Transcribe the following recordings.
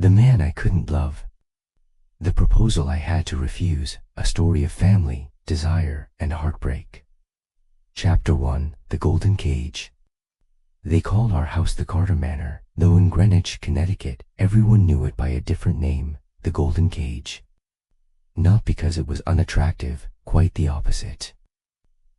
The man I couldn't love. The proposal I had to refuse, a story of family, desire, and heartbreak. Chapter 1, The Golden Cage. They called our house the Carter Manor, though in Greenwich, Connecticut, everyone knew it by a different name, the Golden Cage. Not because it was unattractive, quite the opposite.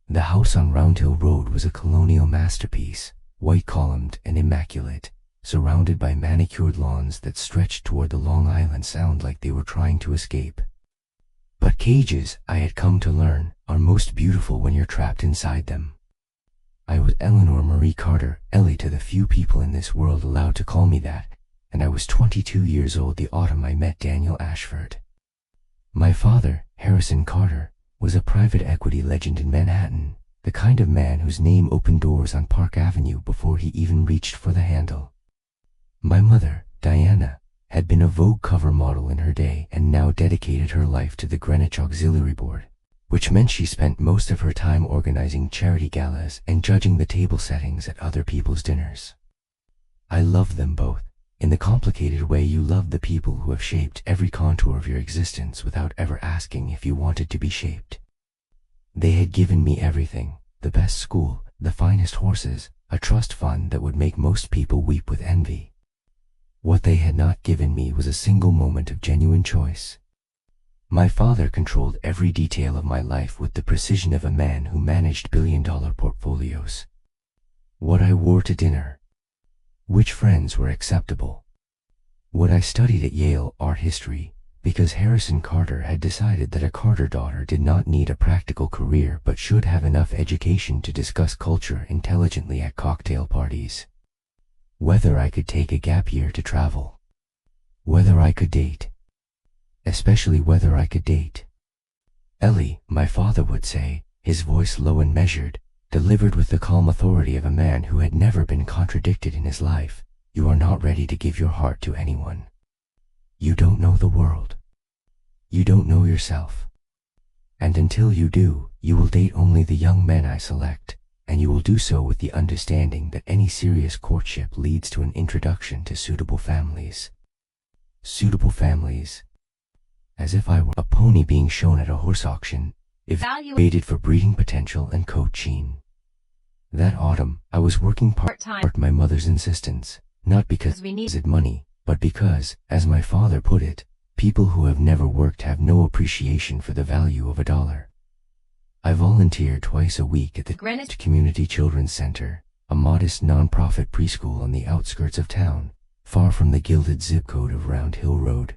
The house on Round Hill Road was a colonial masterpiece, white-columned and immaculate, surrounded by manicured lawns that stretched toward the Long Island Sound like they were trying to escape. But cages, I had come to learn, are most beautiful when you're trapped inside them. I was Eleanor Marie Carter, Ellie to the few people in this world allowed to call me that, and I was 22 years old the autumn I met Daniel Ashford. My father, Harrison Carter, was a private equity legend in Manhattan, the kind of man whose name opened doors on Park Avenue before he even reached for the handle. My mother, Diana, had been a Vogue cover model in her day and now dedicated her life to the Greenwich Auxiliary Board, which meant she spent most of her time organizing charity galas and judging the table settings at other people's dinners. I loved them both, in the complicated way you love the people who have shaped every contour of your existence without ever asking if you wanted to be shaped. They had given me everything, the best school, the finest horses, a trust fund that would make most people weep with envy. What they had not given me was a single moment of genuine choice. My father controlled every detail of my life with the precision of a man who managed billion-dollar portfolios. What I wore to dinner. Which friends were acceptable. What I studied at Yale art history, because Harrison Carter had decided that a Carter daughter did not need a practical career but should have enough education to discuss culture intelligently at cocktail parties. Whether I could take a gap year to travel. Whether I could date. Especially whether I could date. Ellie, my father would say, his voice low and measured, delivered with the calm authority of a man who had never been contradicted in his life, you are not ready to give your heart to anyone. You don't know the world. You don't know yourself. And until you do, you will date only the young men I select, and you will do so with the understanding that any serious courtship leads to an introduction to suitable families. Suitable families. As if I were a pony being shown at a horse auction, evaluated for breeding potential and coat sheen. That autumn, I was working part-time at my mother's insistence, not because we needed money, but because, as my father put it, people who have never worked have no appreciation for the value of a dollar. I volunteered twice a week at the Greenwich Community Children's Center, a modest non-profit preschool on the outskirts of town, far from the gilded zip code of Round Hill Road.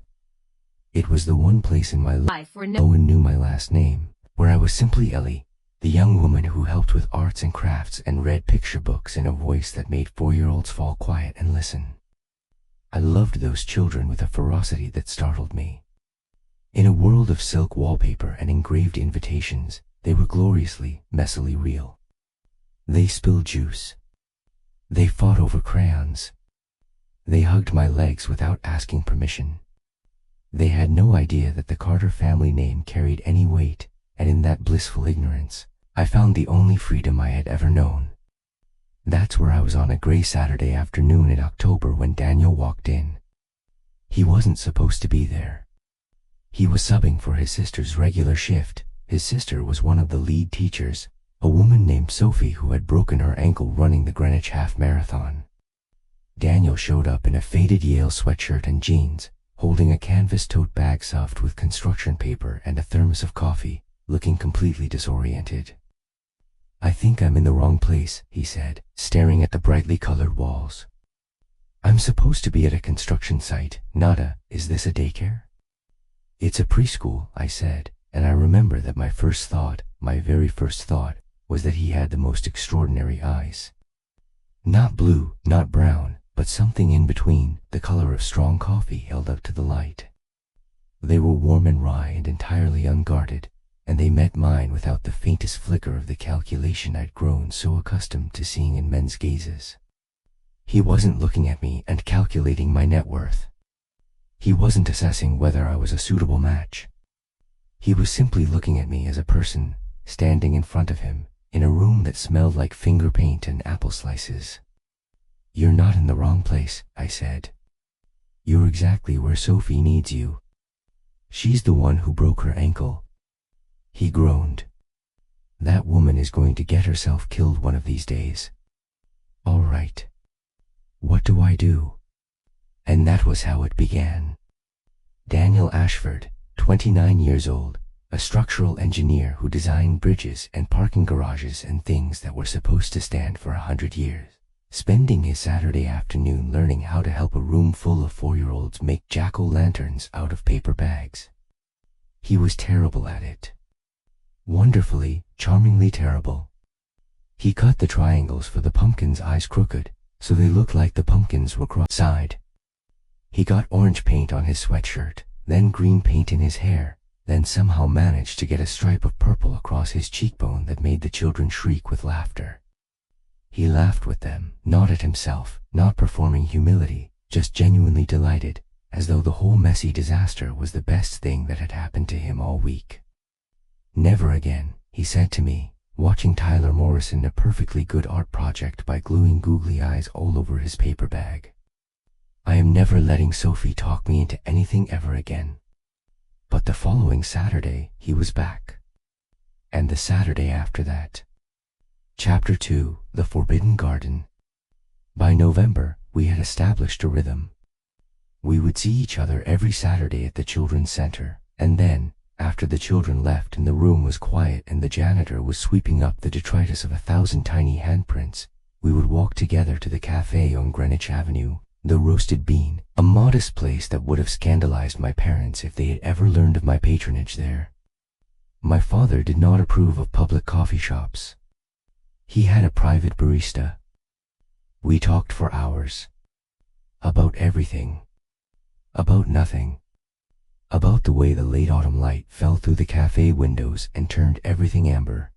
It was the one place in my life where no one knew my last name, where I was simply Ellie, the young woman who helped with arts and crafts and read picture books in a voice that made 4-year-olds fall quiet and listen. I loved those children with a ferocity that startled me. In a world of silk wallpaper and engraved invitations, they were gloriously, messily real. They spilled juice. They fought over crayons. They hugged my legs without asking permission. They had no idea that the Carter family name carried any weight, and in that blissful ignorance, I found the only freedom I had ever known. That's where I was on a gray Saturday afternoon in October when Daniel walked in. He wasn't supposed to be there. He was subbing for his sister's regular shift. His sister was one of the lead teachers, a woman named Sophie who had broken her ankle running the Greenwich Half Marathon. Daniel showed up in a faded Yale sweatshirt and jeans, holding a canvas tote bag stuffed with construction paper and a thermos of coffee, looking completely disoriented. I think I'm in the wrong place, he said, staring at the brightly colored walls. I'm supposed to be at a construction site, is this a daycare? It's a preschool, I said, and I remember that my very first thought, was that he had the most extraordinary eyes. Not blue, not brown, but something in between, the color of strong coffee held up to the light. They were warm and wry and entirely unguarded, and they met mine without the faintest flicker of the calculation I'd grown so accustomed to seeing in men's gazes. He wasn't looking at me and calculating my net worth. He wasn't assessing whether I was a suitable match. He was simply looking at me as a person, standing in front of him, in a room that smelled like finger paint and apple slices. You're not in the wrong place, I said. You're exactly where Sophie needs you. She's the one who broke her ankle. He groaned. That woman is going to get herself killed one of these days. All right. What do I do? And that was how it began. Daniel Ashford, 29 years old, a structural engineer who designed bridges and parking garages and things that were supposed to stand for 100 years, spending his Saturday afternoon learning how to help a room full of 4-year-olds make jack-o'-lanterns out of paper bags. He was terrible at it. Wonderfully, charmingly terrible. He cut the triangles for the pumpkins' eyes crooked, so they looked like the pumpkins were cross-eyed. He got orange paint on his sweatshirt, then green paint in his hair, then somehow managed to get a stripe of purple across his cheekbone that made the children shriek with laughter. He laughed with them, not at himself, not performing humility, just genuinely delighted, as though the whole messy disaster was the best thing that had happened to him all week. Never again, he said to me, watching Tyler Morrison a perfectly good art project by gluing googly eyes all over his paper bag. I am never letting Sophie talk me into anything ever again. But the following Saturday, he was back. And the Saturday after that. Chapter 2, The Forbidden Garden. By November, we had established a rhythm. We would see each other every Saturday at the children's center, and then, after the children left and the room was quiet and the janitor was sweeping up the detritus of 1,000 tiny handprints, we would walk together to the cafe on Greenwich Avenue, the Roasted Bean, a modest place that would have scandalized my parents if they had ever learned of my patronage there. My father did not approve of public coffee shops. He had a private barista. We talked for hours. About everything. About nothing. About the way the late autumn light fell through the cafe windows and turned everything amber.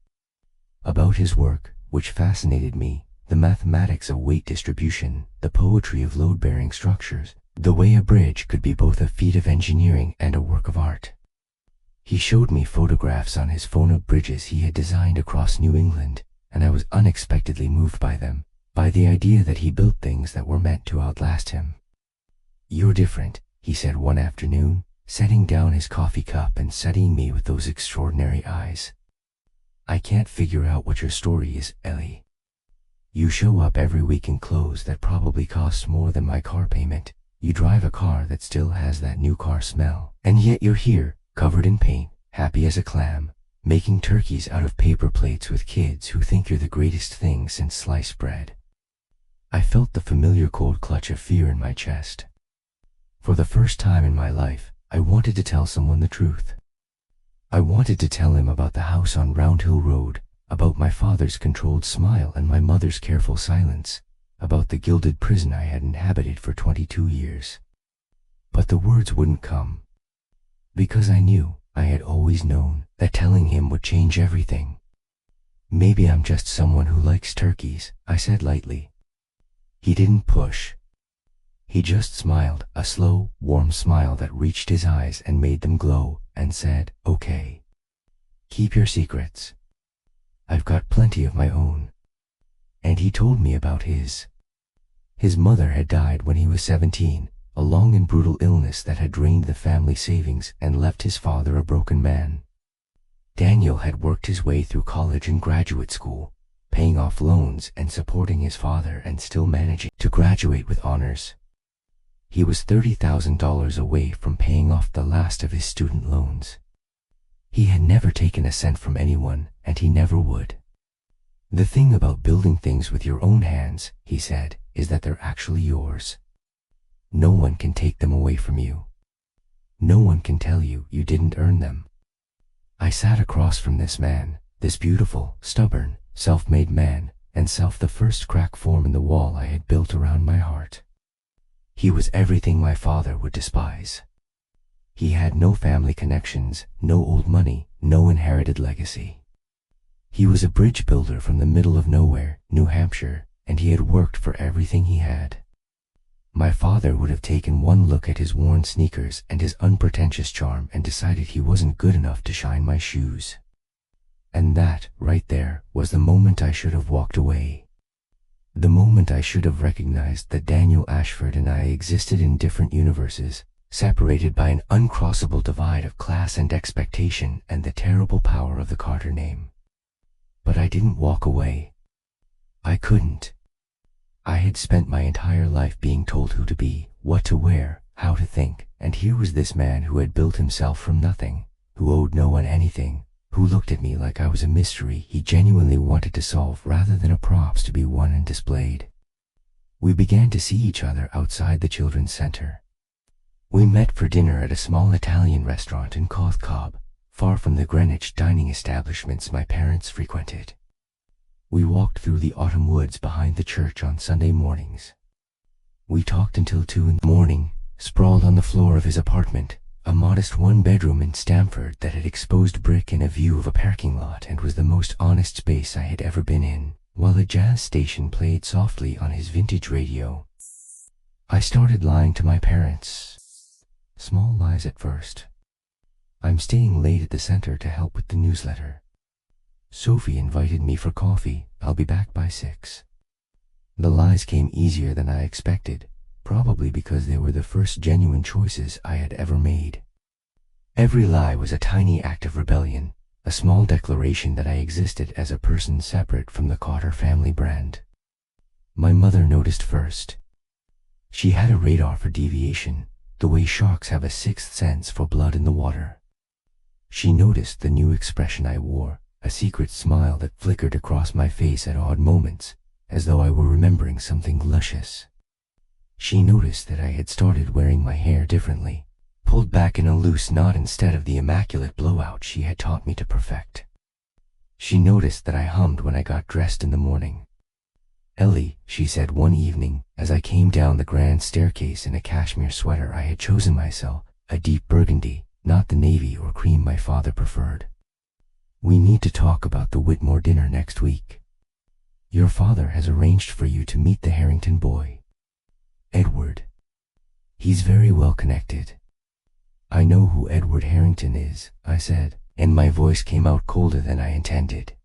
About his work, which fascinated me, the mathematics of weight distribution, the poetry of load-bearing structures, the way a bridge could be both a feat of engineering and a work of art. He showed me photographs on his phone of bridges he had designed across New England, and I was unexpectedly moved by them, by the idea that he built things that were meant to outlast him. "You're different," he said one afternoon, setting down his coffee cup and studying me with those extraordinary eyes. "I can't figure out what your story is, Ellie. You show up every week in clothes that probably cost more than my car payment. You drive a car that still has that new car smell. And yet you're here, covered in paint, happy as a clam, making turkeys out of paper plates with kids who think you're the greatest thing since sliced bread." I felt the familiar cold clutch of fear in my chest. For the first time in my life, I wanted to tell someone the truth. I wanted to tell him about the house on Round Hill Road, about my father's controlled smile and my mother's careful silence, about the gilded prison I had inhabited for 22 years. But the words wouldn't come. Because I knew, I had always known, that telling him would change everything. "Maybe I'm just someone who likes turkeys," I said lightly. He didn't push. He just smiled, a slow, warm smile that reached his eyes and made them glow, and said, "Okay. Keep your secrets. I've got plenty of my own." And he told me about his. His mother had died when he was 17, a long and brutal illness that had drained the family savings and left his father a broken man. Daniel had worked his way through college and graduate school, paying off loans and supporting his father and still managing to graduate with honors. He was $30,000 away from paying off the last of his student loans. He had never taken a cent from anyone, and he never would. "The thing about building things with your own hands," he said, "is that they're actually yours. No one can take them away from you. No one can tell you you didn't earn them." I sat across from this man, this beautiful, stubborn, self-made man, and self the first crack form in the wall I had built around my heart. He was everything my father would despise. He had no family connections, no old money, no inherited legacy. He was a bridge builder from the middle of nowhere, New Hampshire, and he had worked for everything he had. My father would have taken one look at his worn sneakers and his unpretentious charm and decided he wasn't good enough to shine my shoes. And that, right there, was the moment I should have walked away. The moment I should have recognized that Daniel Ashford and I existed in different universes, separated by an uncrossable divide of class and expectation and the terrible power of the Carter name. But I didn't walk away. I couldn't. I had spent my entire life being told who to be, what to wear, how to think, and here was this man who had built himself from nothing, who owed no one anything, who looked at me like I was a mystery he genuinely wanted to solve rather than a props to be won and displayed. We began to see each other outside the children's center. We met for dinner at a small Italian restaurant in Cathcob, far from the Greenwich dining establishments my parents frequented. We walked through the autumn woods behind the church on Sunday mornings. We talked until 2 in the morning, sprawled on the floor of his apartment, a modest one-bedroom in Stamford that had exposed brick and a view of a parking lot and was the most honest space I had ever been in, while a jazz station played softly on his vintage radio. I started lying to my parents. Small lies at first. I'm staying late at the center to help with the newsletter. Sophie invited me for coffee. I'll be back by 6. The lies came easier than I expected, probably because they were the first genuine choices I had ever made. Every lie was a tiny act of rebellion, a small declaration that I existed as a person separate from the Carter family brand. My mother noticed first. She had a radar for deviation, the way sharks have a sixth sense for blood in the water. She noticed the new expression I wore, a secret smile that flickered across my face at odd moments, as though I were remembering something luscious. She noticed that I had started wearing my hair differently, pulled back in a loose knot instead of the immaculate blowout she had taught me to perfect. She noticed that I hummed when I got dressed in the morning. "Ellie," she said one evening, as I came down the grand staircase in a cashmere sweater I had chosen myself, a deep burgundy, not the navy or cream my father preferred. "We need to talk about the Whitmore dinner next week. Your father has arranged for you to meet the Harrington boy, Edward. He's very well connected." "I know who Edward Harrington is," I said, and my voice came out colder than I intended.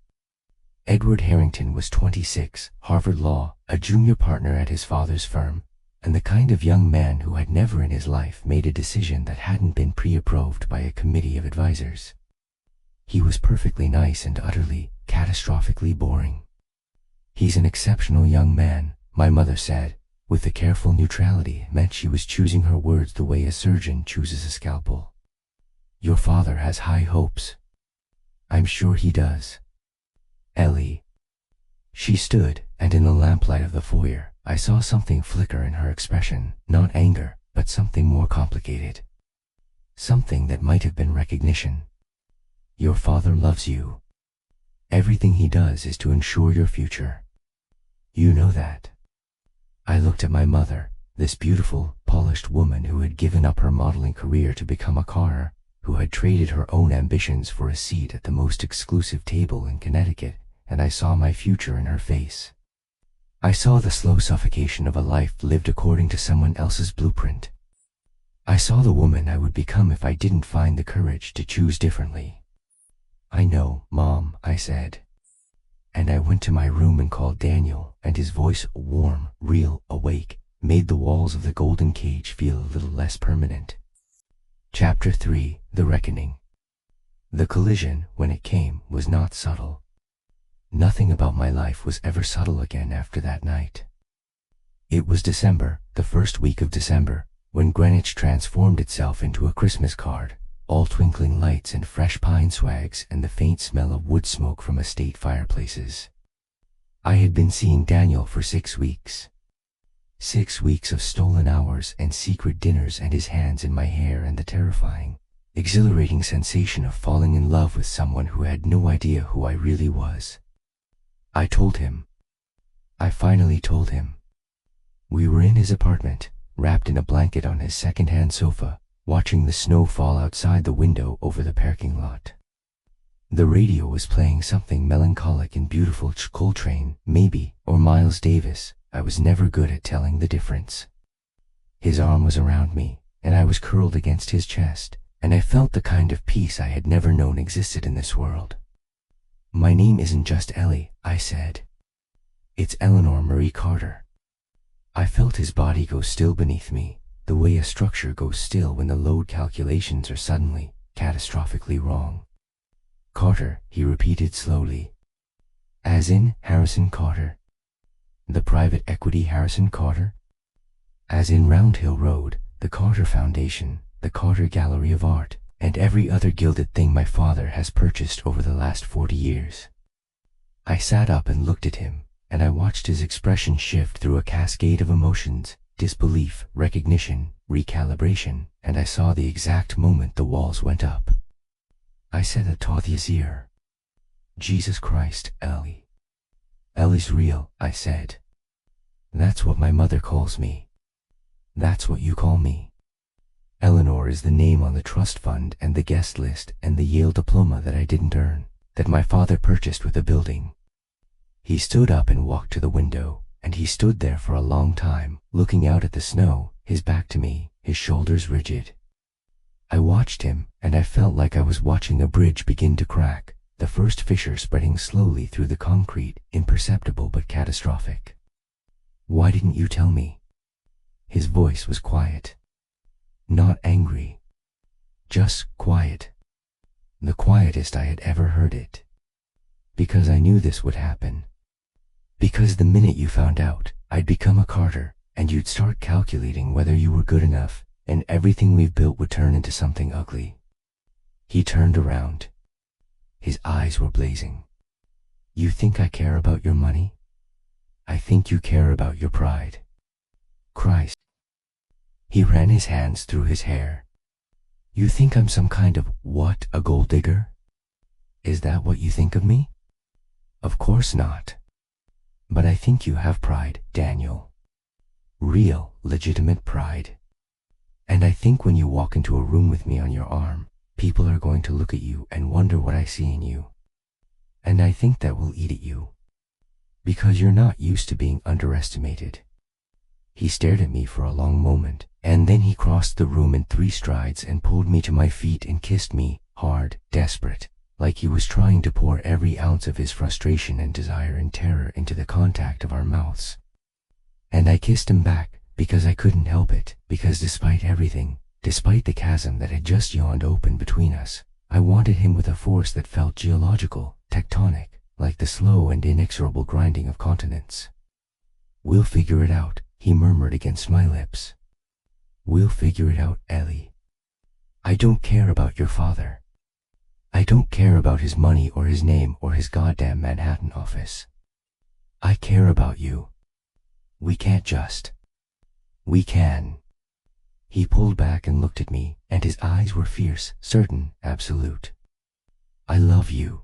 Edward Harrington was 26, Harvard Law, a junior partner at his father's firm, and the kind of young man who had never in his life made a decision that hadn't been pre-approved by a committee of advisors. He was perfectly nice and utterly, catastrophically boring. "He's an exceptional young man," my mother said, with the careful neutrality meant she was choosing her words the way a surgeon chooses a scalpel. "Your father has high hopes." "I'm sure he does." "Ellie." She stood, and in the lamplight of the foyer, I saw something flicker in her expression, not anger, but something more complicated. Something that might have been recognition. "Your father loves you. Everything he does is to ensure your future. You know that." I looked at my mother, this beautiful, polished woman who had given up her modeling career to become a Carter, who had traded her own ambitions for a seat at the most exclusive table in Connecticut, and I saw my future in her face. I saw the slow suffocation of a life lived according to someone else's blueprint. I saw the woman I would become if I didn't find the courage to choose differently. "I know, Mom," I said. And I went to my room and called Daniel, and his voice, warm, real, awake, made the walls of the golden cage feel a little less permanent. Chapter 3: The Reckoning. The collision, when it came, was not subtle. Nothing about my life was ever subtle again after that night. It was December, the first week of December, when Greenwich transformed itself into a Christmas card, all twinkling lights and fresh pine swags and the faint smell of wood smoke from estate fireplaces. I had been seeing Daniel for 6 weeks. 6 weeks of stolen hours and secret dinners and his hands in my hair and the terrifying, exhilarating sensation of falling in love with someone who had no idea who I really was. I told him. I finally told him. We were in his apartment, wrapped in a blanket on his second-hand sofa, watching the snow fall outside the window over the parking lot. The radio was playing something melancholic and beautiful, Coltrane, maybe, or Miles Davis. I was never good at telling the difference. His arm was around me, and I was curled against his chest, and I felt the kind of peace I had never known existed in this world. "My name isn't just Ellie," I said. It's Eleanor Marie Carter. I felt his body go still beneath me, the way a structure goes still when the load calculations are suddenly, catastrophically wrong. Carter, he repeated slowly. As in Harrison Carter? The private equity Harrison Carter? As in Round Hill Road, the Carter Foundation, the Carter Gallery of Art, and every other gilded thing my father has purchased over the last 40 years. I sat up and looked at him, and I watched his expression shift through a cascade of emotions, disbelief, recognition, recalibration, and I saw the exact moment the walls went up. I said at Tothia's ear, Jesus Christ, Ellie. Ellie's real, I said. That's what my mother calls me. That's what you call me. Eleanor is the name on the trust fund and the guest list and the Yale diploma that I didn't earn, that my father purchased with a building. He stood up and walked to the window, and he stood there for a long time, looking out at the snow, his back to me, his shoulders rigid. I watched him, and I felt like I was watching a bridge begin to crack, the first fissure spreading slowly through the concrete, imperceptible but catastrophic. Why didn't you tell me? His voice was quiet. Not angry. Just quiet. The quietest I had ever heard it. Because I knew this would happen. Because the minute you found out, I'd become a Carter, and you'd start calculating whether you were good enough, and everything we've built would turn into something ugly. He turned around. His eyes were blazing. You think I care about your money? I think you care about your pride. Christ. He ran his hands through his hair. You think I'm some kind of, what, a gold digger? Is that what you think of me? Of course not. But I think you have pride, Daniel. Real, legitimate pride. And I think when you walk into a room with me on your arm, people are going to look at you and wonder what I see in you. And I think that will eat at you. Because you're not used to being underestimated. He stared at me for a long moment, and then he crossed the room in 3 strides and pulled me to my feet and kissed me, hard, desperate, like he was trying to pour every ounce of his frustration and desire and terror into the contact of our mouths. And I kissed him back, because I couldn't help it, because despite everything, despite the chasm that had just yawned open between us, I wanted him with a force that felt geological, tectonic, like the slow and inexorable grinding of continents. We'll figure it out, he murmured against my lips. We'll figure it out, Ellie. I don't care about your father. I don't care about his money or his name or his goddamn Manhattan office. I care about you. We can't just. We can. He pulled back and looked at me, and his eyes were fierce, certain, absolute. I love you.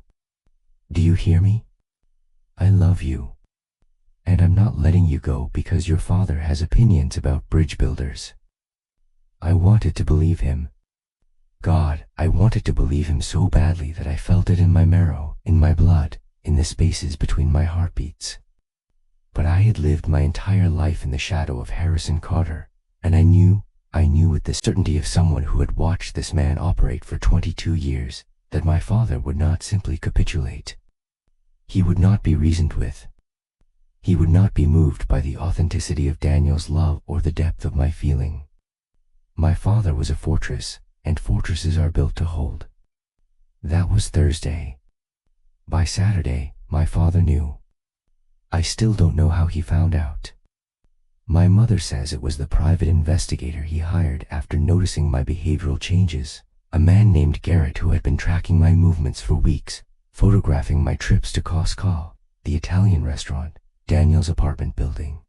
Do you hear me? I love you. And I'm not letting you go because your father has opinions about bridge builders. I wanted to believe him. God, I wanted to believe him so badly that I felt it in my marrow, in my blood, in the spaces between my heartbeats. But I had lived my entire life in the shadow of Harrison Carter, and I knew with the certainty of someone who had watched this man operate for 22 years, that my father would not simply capitulate. He would not be reasoned with. He would not be moved by the authenticity of Daniel's love or the depth of my feeling. My father was a fortress, and fortresses are built to hold. That was Thursday. By Saturday, my father knew. I still don't know how he found out. My mother says it was the private investigator he hired after noticing my behavioral changes, a man named Garrett who had been tracking my movements for weeks, photographing my trips to Costco, the Italian restaurant, Daniel's apartment building.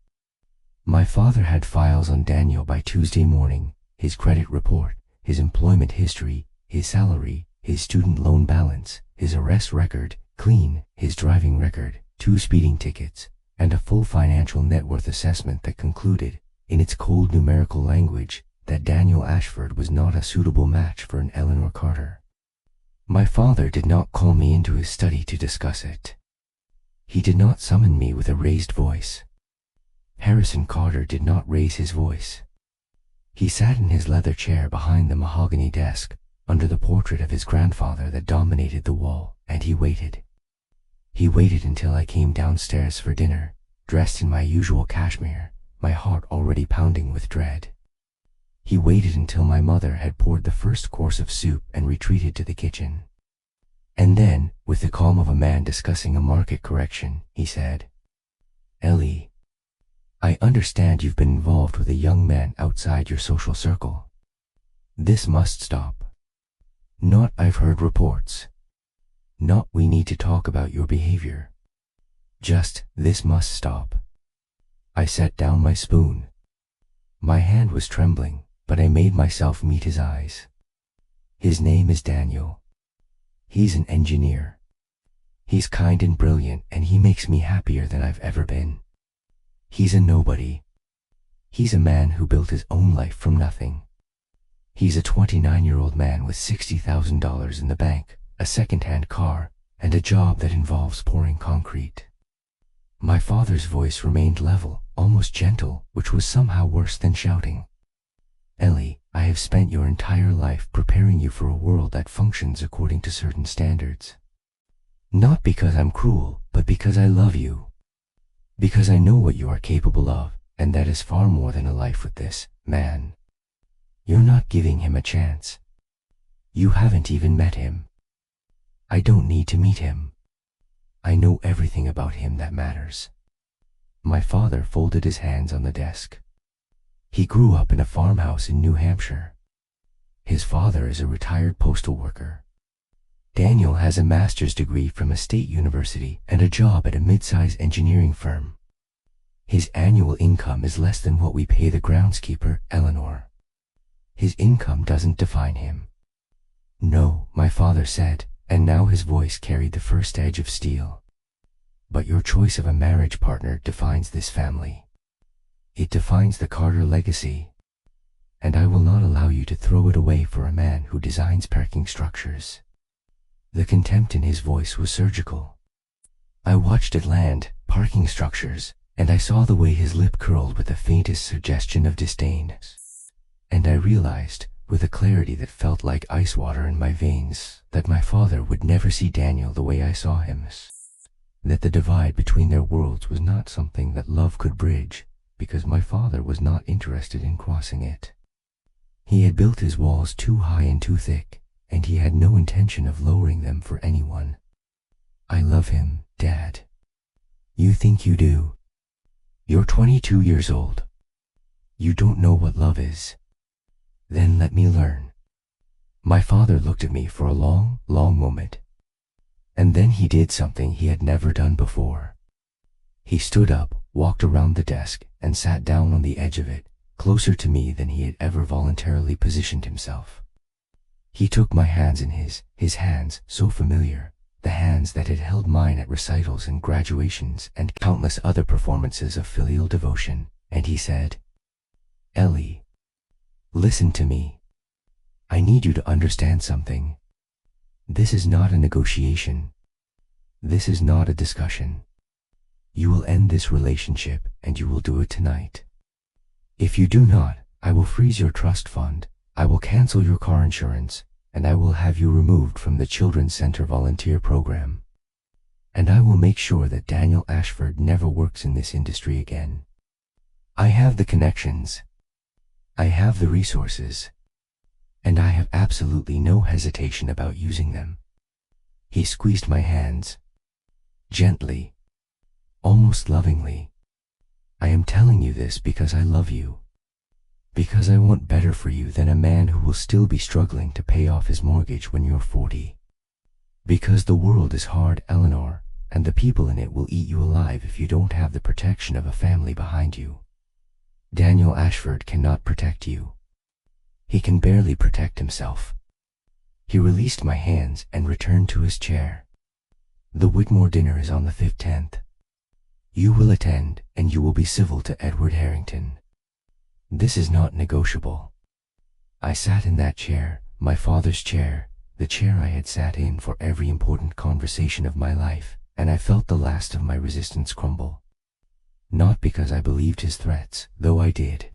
My father had files on Daniel by Tuesday morning, his credit report, his employment history, his salary, his student loan balance, his arrest record, clean, his driving record, 2 speeding tickets, and a full financial net worth assessment that concluded, in its cold numerical language, that Daniel Ashford was not a suitable match for an Eleanor Carter. My father did not call me into his study to discuss it. He did not summon me with a raised voice. Harrison Carter did not raise his voice. He sat in his leather chair behind the mahogany desk, under the portrait of his grandfather that dominated the wall, and he waited. He waited until I came downstairs for dinner, dressed in my usual cashmere, my heart already pounding with dread. He waited until my mother had poured the first course of soup and retreated to the kitchen. And then, with the calm of a man discussing a market correction, he said, "Ellie, I understand you've been involved with a young man outside your social circle. This must stop. Not I've heard reports. Not we need to talk about your behavior. Just, this must stop." I set down my spoon. My hand was trembling, but I made myself meet his eyes. His name is Daniel. He's an engineer. He's kind and brilliant, and he makes me happier than I've ever been. He's a nobody. He's a man who built his own life from nothing. He's a 29-year-old man with $60,000 in the bank, a second-hand car, and a job that involves pouring concrete. My father's voice remained level, almost gentle, which was somehow worse than shouting. "Ellie, I have spent your entire life preparing you for a world that functions according to certain standards. Not because I'm cruel, but because I love you. Because I know what you are capable of, and that is far more than a life with this man. You're not giving him a chance. You haven't even met him. I don't need to meet him. I know everything about him that matters." My father folded his hands on the desk. He grew up in a farmhouse in New Hampshire. His father is a retired postal worker. Daniel has a master's degree from a state university and a job at a mid-sized engineering firm. His annual income is less than what we pay the groundskeeper, Eleanor. His income doesn't define him. "No," my father said, and now his voice carried the first edge of steel. "But your choice of a marriage partner defines this family. It defines the Carter legacy. And I will not allow you to throw it away for a man who designs parking structures." The contempt in his voice was surgical. I watched it land, parking structures, and I saw the way his lip curled with the faintest suggestion of disdain. And I realized, with a clarity that felt like ice water in my veins, that my father would never see Daniel the way I saw him. That the divide between their worlds was not something that love could bridge, because my father was not interested in crossing it. He had built his walls too high and too thick, and he had no intention of lowering them for anyone. "I love him, Dad." "You think you do? You're 22 years old. You don't know what love is. Then let me learn." My father looked at me for a long, long moment. And then he did something he had never done before. He stood up, walked around the desk, and sat down on the edge of it, closer to me than he had ever voluntarily positioned himself. He took my hands in his hands so familiar, the hands that had held mine at recitals and graduations and countless other performances of filial devotion, and he said, "Ellie, listen to me. I need you to understand something. This is not a negotiation. This is not a discussion. You will end this relationship, and you will do it tonight. If you do not, I will freeze your trust fund, I will cancel your car insurance, and I will have you removed from the Children's Center volunteer program. And I will make sure that Daniel Ashford never works in this industry again. I have the connections. I have the resources. And I have absolutely no hesitation about using them." He squeezed my hands. Gently, almost lovingly. "I am telling you this because I love you. Because I want better for you than a man who will still be struggling to pay off his mortgage when you're 40. Because the world is hard, Eleanor, and the people in it will eat you alive if you don't have the protection of a family behind you. Daniel Ashford cannot protect you. He can barely protect himself." He released my hands and returned to his chair. "The Whitmore dinner is on the 15th. You will attend, and you will be civil to Edward Harrington. This is not negotiable." I sat in that chair, my father's chair, the chair I had sat in for every important conversation of my life, and I felt the last of my resistance crumble. Not because I believed his threats, though I did,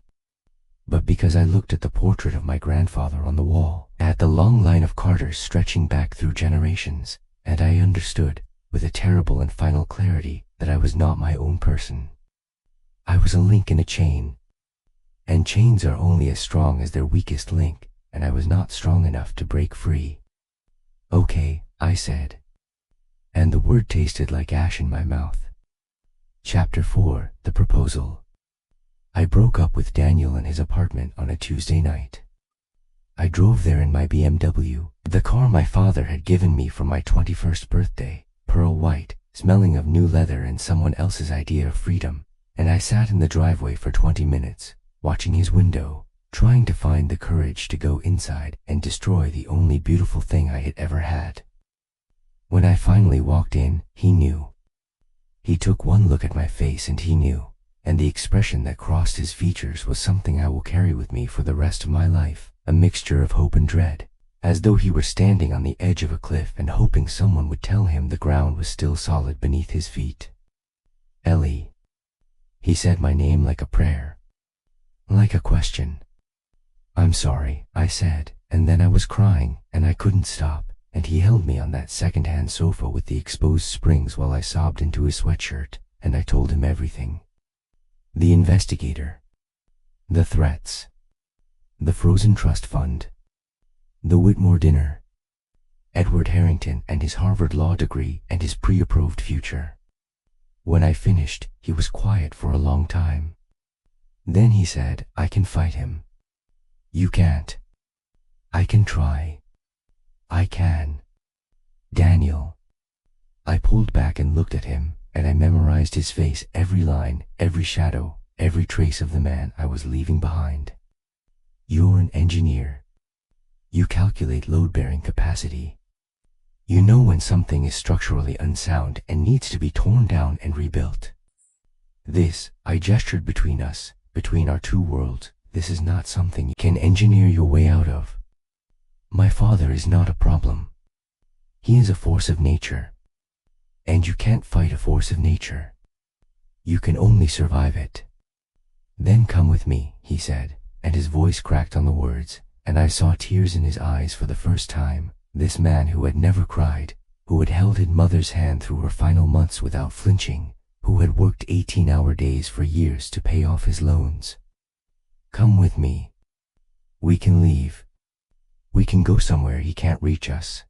but because I looked at the portrait of my grandfather on the wall, at the long line of Carters stretching back through generations, and I understood, with a terrible and final clarity, that I was not my own person. I was a link in a chain, and chains are only as strong as their weakest link, and I was not strong enough to break free. Okay, I said, and the word tasted like ash in my mouth. Chapter 4: The Proposal. I broke up with Daniel in his apartment on a Tuesday night. I drove there in my BMW, the car my father had given me for my 21st birthday, pearl white, smelling of new leather and someone else's idea of freedom, and I sat in the driveway for 20 minutes, watching his window, trying to find the courage to go inside and destroy the only beautiful thing I had ever had. When I finally walked in, he knew. He took one look at my face and he knew, and the expression that crossed his features was something I will carry with me for the rest of my life, a mixture of hope and dread, as though he were standing on the edge of a cliff and hoping someone would tell him the ground was still solid beneath his feet. Ellie. He said my name like a prayer, like a question. I'm sorry, I said, and then I was crying, and I couldn't stop, and he held me on that second-hand sofa with the exposed springs while I sobbed into his sweatshirt, and I told him everything. The investigator, the threats, the frozen trust fund, the Whitmore dinner, Edward Harrington and his Harvard law degree and his pre-approved future. When I finished, he was quiet for a long time. Then he said, I can fight him. You can't. I can try. I can. Daniel. I pulled back and looked at him, and I memorized his face, every line, every shadow, every trace of the man I was leaving behind. You're an engineer. You calculate load-bearing capacity. You know when something is structurally unsound and needs to be torn down and rebuilt. This, I gestured between us, between our two worlds, this is not something you can engineer your way out of. My father is not a problem. He is a force of nature. And you can't fight a force of nature. You can only survive it. Then come with me, he said, and his voice cracked on the words, and I saw tears in his eyes for the first time. This man who had never cried, who had held his mother's hand through her final months without flinching, who had worked 18-hour days for years to pay off his loans. Come with me. We can leave. We can go somewhere he can't reach us.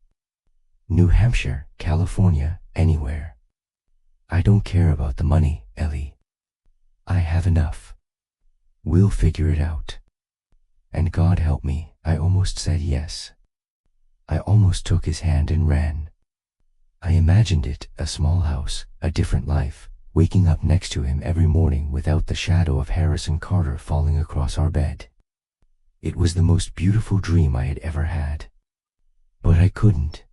New Hampshire, California, anywhere. I don't care about the money, Ellie. I have enough. We'll figure it out. And God help me, I almost said yes. I almost took his hand and ran. I imagined it, a small house, a different life, waking up next to him every morning without the shadow of Harrison Carter falling across our bed. It was the most beautiful dream I had ever had. But I couldn't.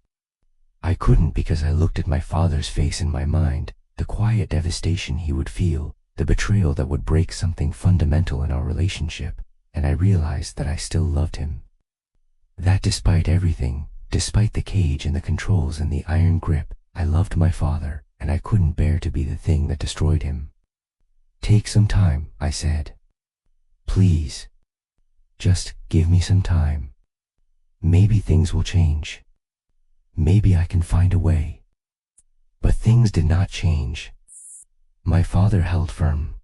I couldn't because I looked at my father's face in my mind, the quiet devastation he would feel, the betrayal that would break something fundamental in our relationship, and I realized that I still loved him. That despite everything, despite the cage and the controls and the iron grip, I loved my father, and I couldn't bear to be the thing that destroyed him. Take some time, I said. Please. Just give me some time. Maybe things will change. Maybe I can find a way. But things did not change. My father held firm.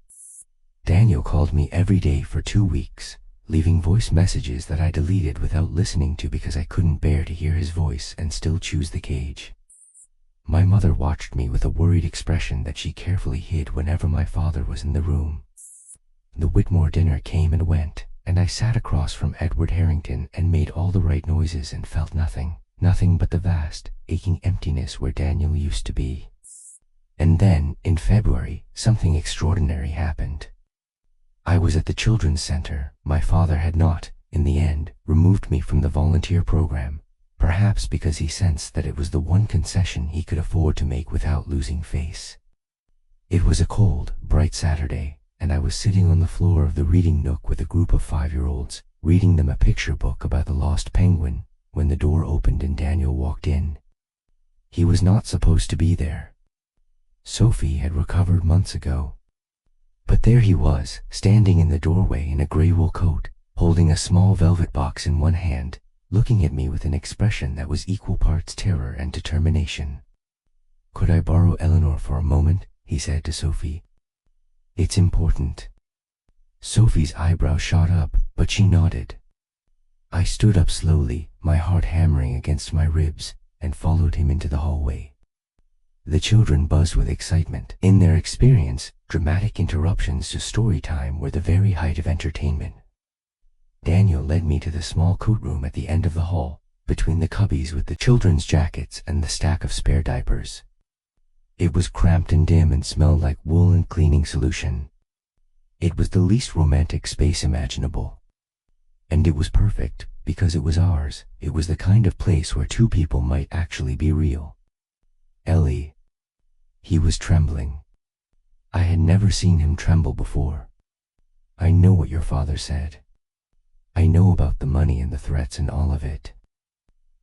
Daniel called me every day for 2 weeks, leaving voice messages that I deleted without listening to because I couldn't bear to hear his voice and still choose the cage. My mother watched me with a worried expression that she carefully hid whenever my father was in the room. The Whitmore dinner came and went, and I sat across from Edward Harrington and made all the right noises and felt nothing, nothing but the vast, aching emptiness where Daniel used to be. And then, in February, something extraordinary happened. I was at the Children's Center. My father had not, in the end, removed me from the volunteer program, perhaps because he sensed that it was the one concession he could afford to make without losing face. It was a cold, bright Saturday, and I was sitting on the floor of the reading nook with a group of 5-year-olds, reading them a picture book about the lost penguin, when the door opened and Daniel walked in. He was not supposed to be there. Sophie had recovered months ago. But there he was, standing in the doorway in a gray wool coat, holding a small velvet box in one hand, looking at me with an expression that was equal parts terror and determination. "Could I borrow Eleanor for a moment?" he said to Sophie. It's important. Sophie's eyebrow shot up, but she nodded. I stood up slowly, my heart hammering against my ribs, and followed him into the hallway. The children buzzed with excitement. In their experience, dramatic interruptions to story time were the very height of entertainment. Daniel led me to the small coat room at the end of the hall, between the cubbies with the children's jackets and the stack of spare diapers. It was cramped and dim and smelled like wool and cleaning solution. It was the least romantic space imaginable. And it was perfect, because it was ours. It was the kind of place where two people might actually be real. Ellie. He was trembling. I had never seen him tremble before. I know what your father said. I know about the money and the threats and all of it.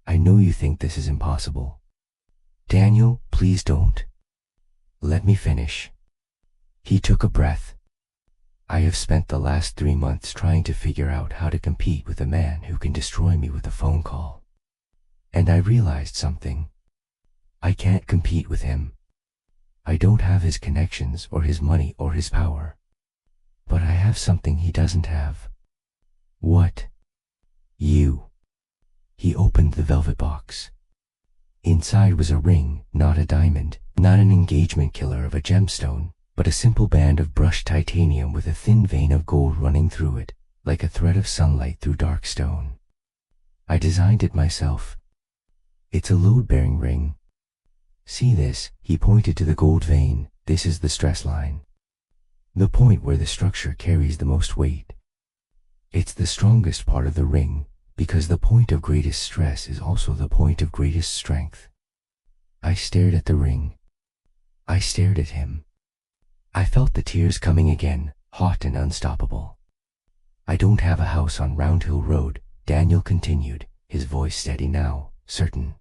I know you think this is impossible. Daniel, please don't. Let me finish. He took a breath. I have spent the last 3 months trying to figure out how to compete with a man who can destroy me with a phone call. And I realized something. I can't compete with him. I don't have his connections or his money or his power. But I have something he doesn't have. What? You. He opened the velvet box. Inside was a ring, not a diamond, not an engagement killer of a gemstone, but a simple band of brushed titanium with a thin vein of gold running through it, like a thread of sunlight through dark stone. I designed it myself. It's a load-bearing ring. See this? He pointed to the gold vein. This is the stress line. The point where the structure carries the most weight. It's the strongest part of the ring, because the point of greatest stress is also the point of greatest strength. I stared at the ring. I stared at him. I felt the tears coming again, hot and unstoppable. I don't have a house on Round Hill Road, Daniel continued, his voice steady now, certain.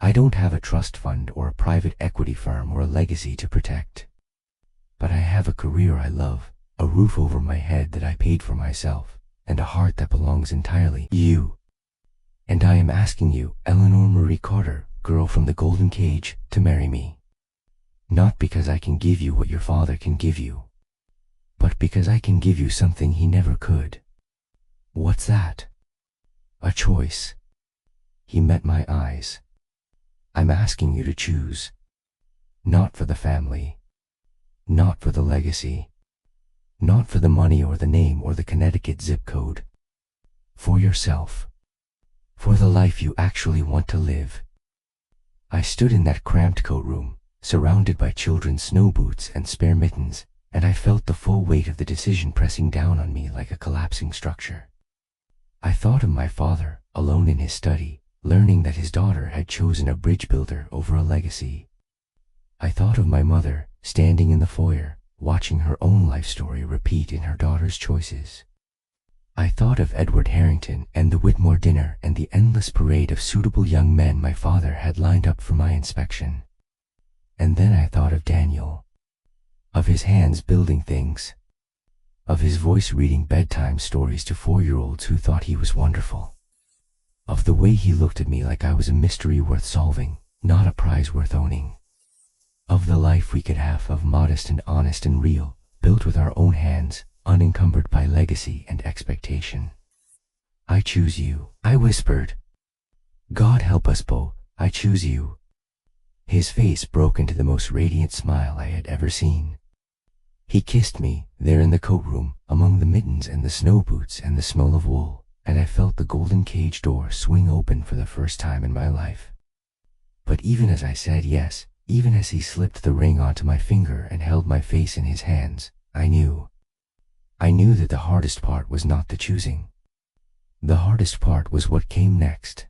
I don't have a trust fund or a private equity firm or a legacy to protect. But I have a career I love, a roof over my head that I paid for myself, and a heart that belongs entirely to you. And I am asking you, Eleanor Marie Carter, girl from the Golden Cage, to marry me. Not because I can give you what your father can give you, but because I can give you something he never could. What's that? A choice. He met my eyes. I'm asking you to choose. Not for the family. Not for the legacy. Not for the money or the name or the Connecticut zip code. For yourself. For the life you actually want to live. I stood in that cramped coat room, surrounded by children's snow boots and spare mittens, and I felt the full weight of the decision pressing down on me like a collapsing structure. I thought of my father, alone in his study, learning that his daughter had chosen a bridge builder over a legacy. I thought of my mother, standing in the foyer, watching her own life story repeat in her daughter's choices. I thought of Edward Harrington and the Whitmore dinner and the endless parade of suitable young men my father had lined up for my inspection. And then I thought of Daniel. Of his hands building things. Of his voice reading bedtime stories to 4-year-olds who thought he was wonderful. Of the way he looked at me like I was a mystery worth solving, not a prize worth owning. Of the life we could have, of modest and honest and real, built with our own hands, unencumbered by legacy and expectation. I choose you, I whispered. God help us, Bo, I choose you. His face broke into the most radiant smile I had ever seen. He kissed me, there in the coat room, among the mittens and the snow boots and the smell of wool, and I felt the golden cage door swing open for the first time in my life. But even as I said yes, even as he slipped the ring onto my finger and held my face in his hands, I knew that the hardest part was not the choosing. The hardest part was what came next.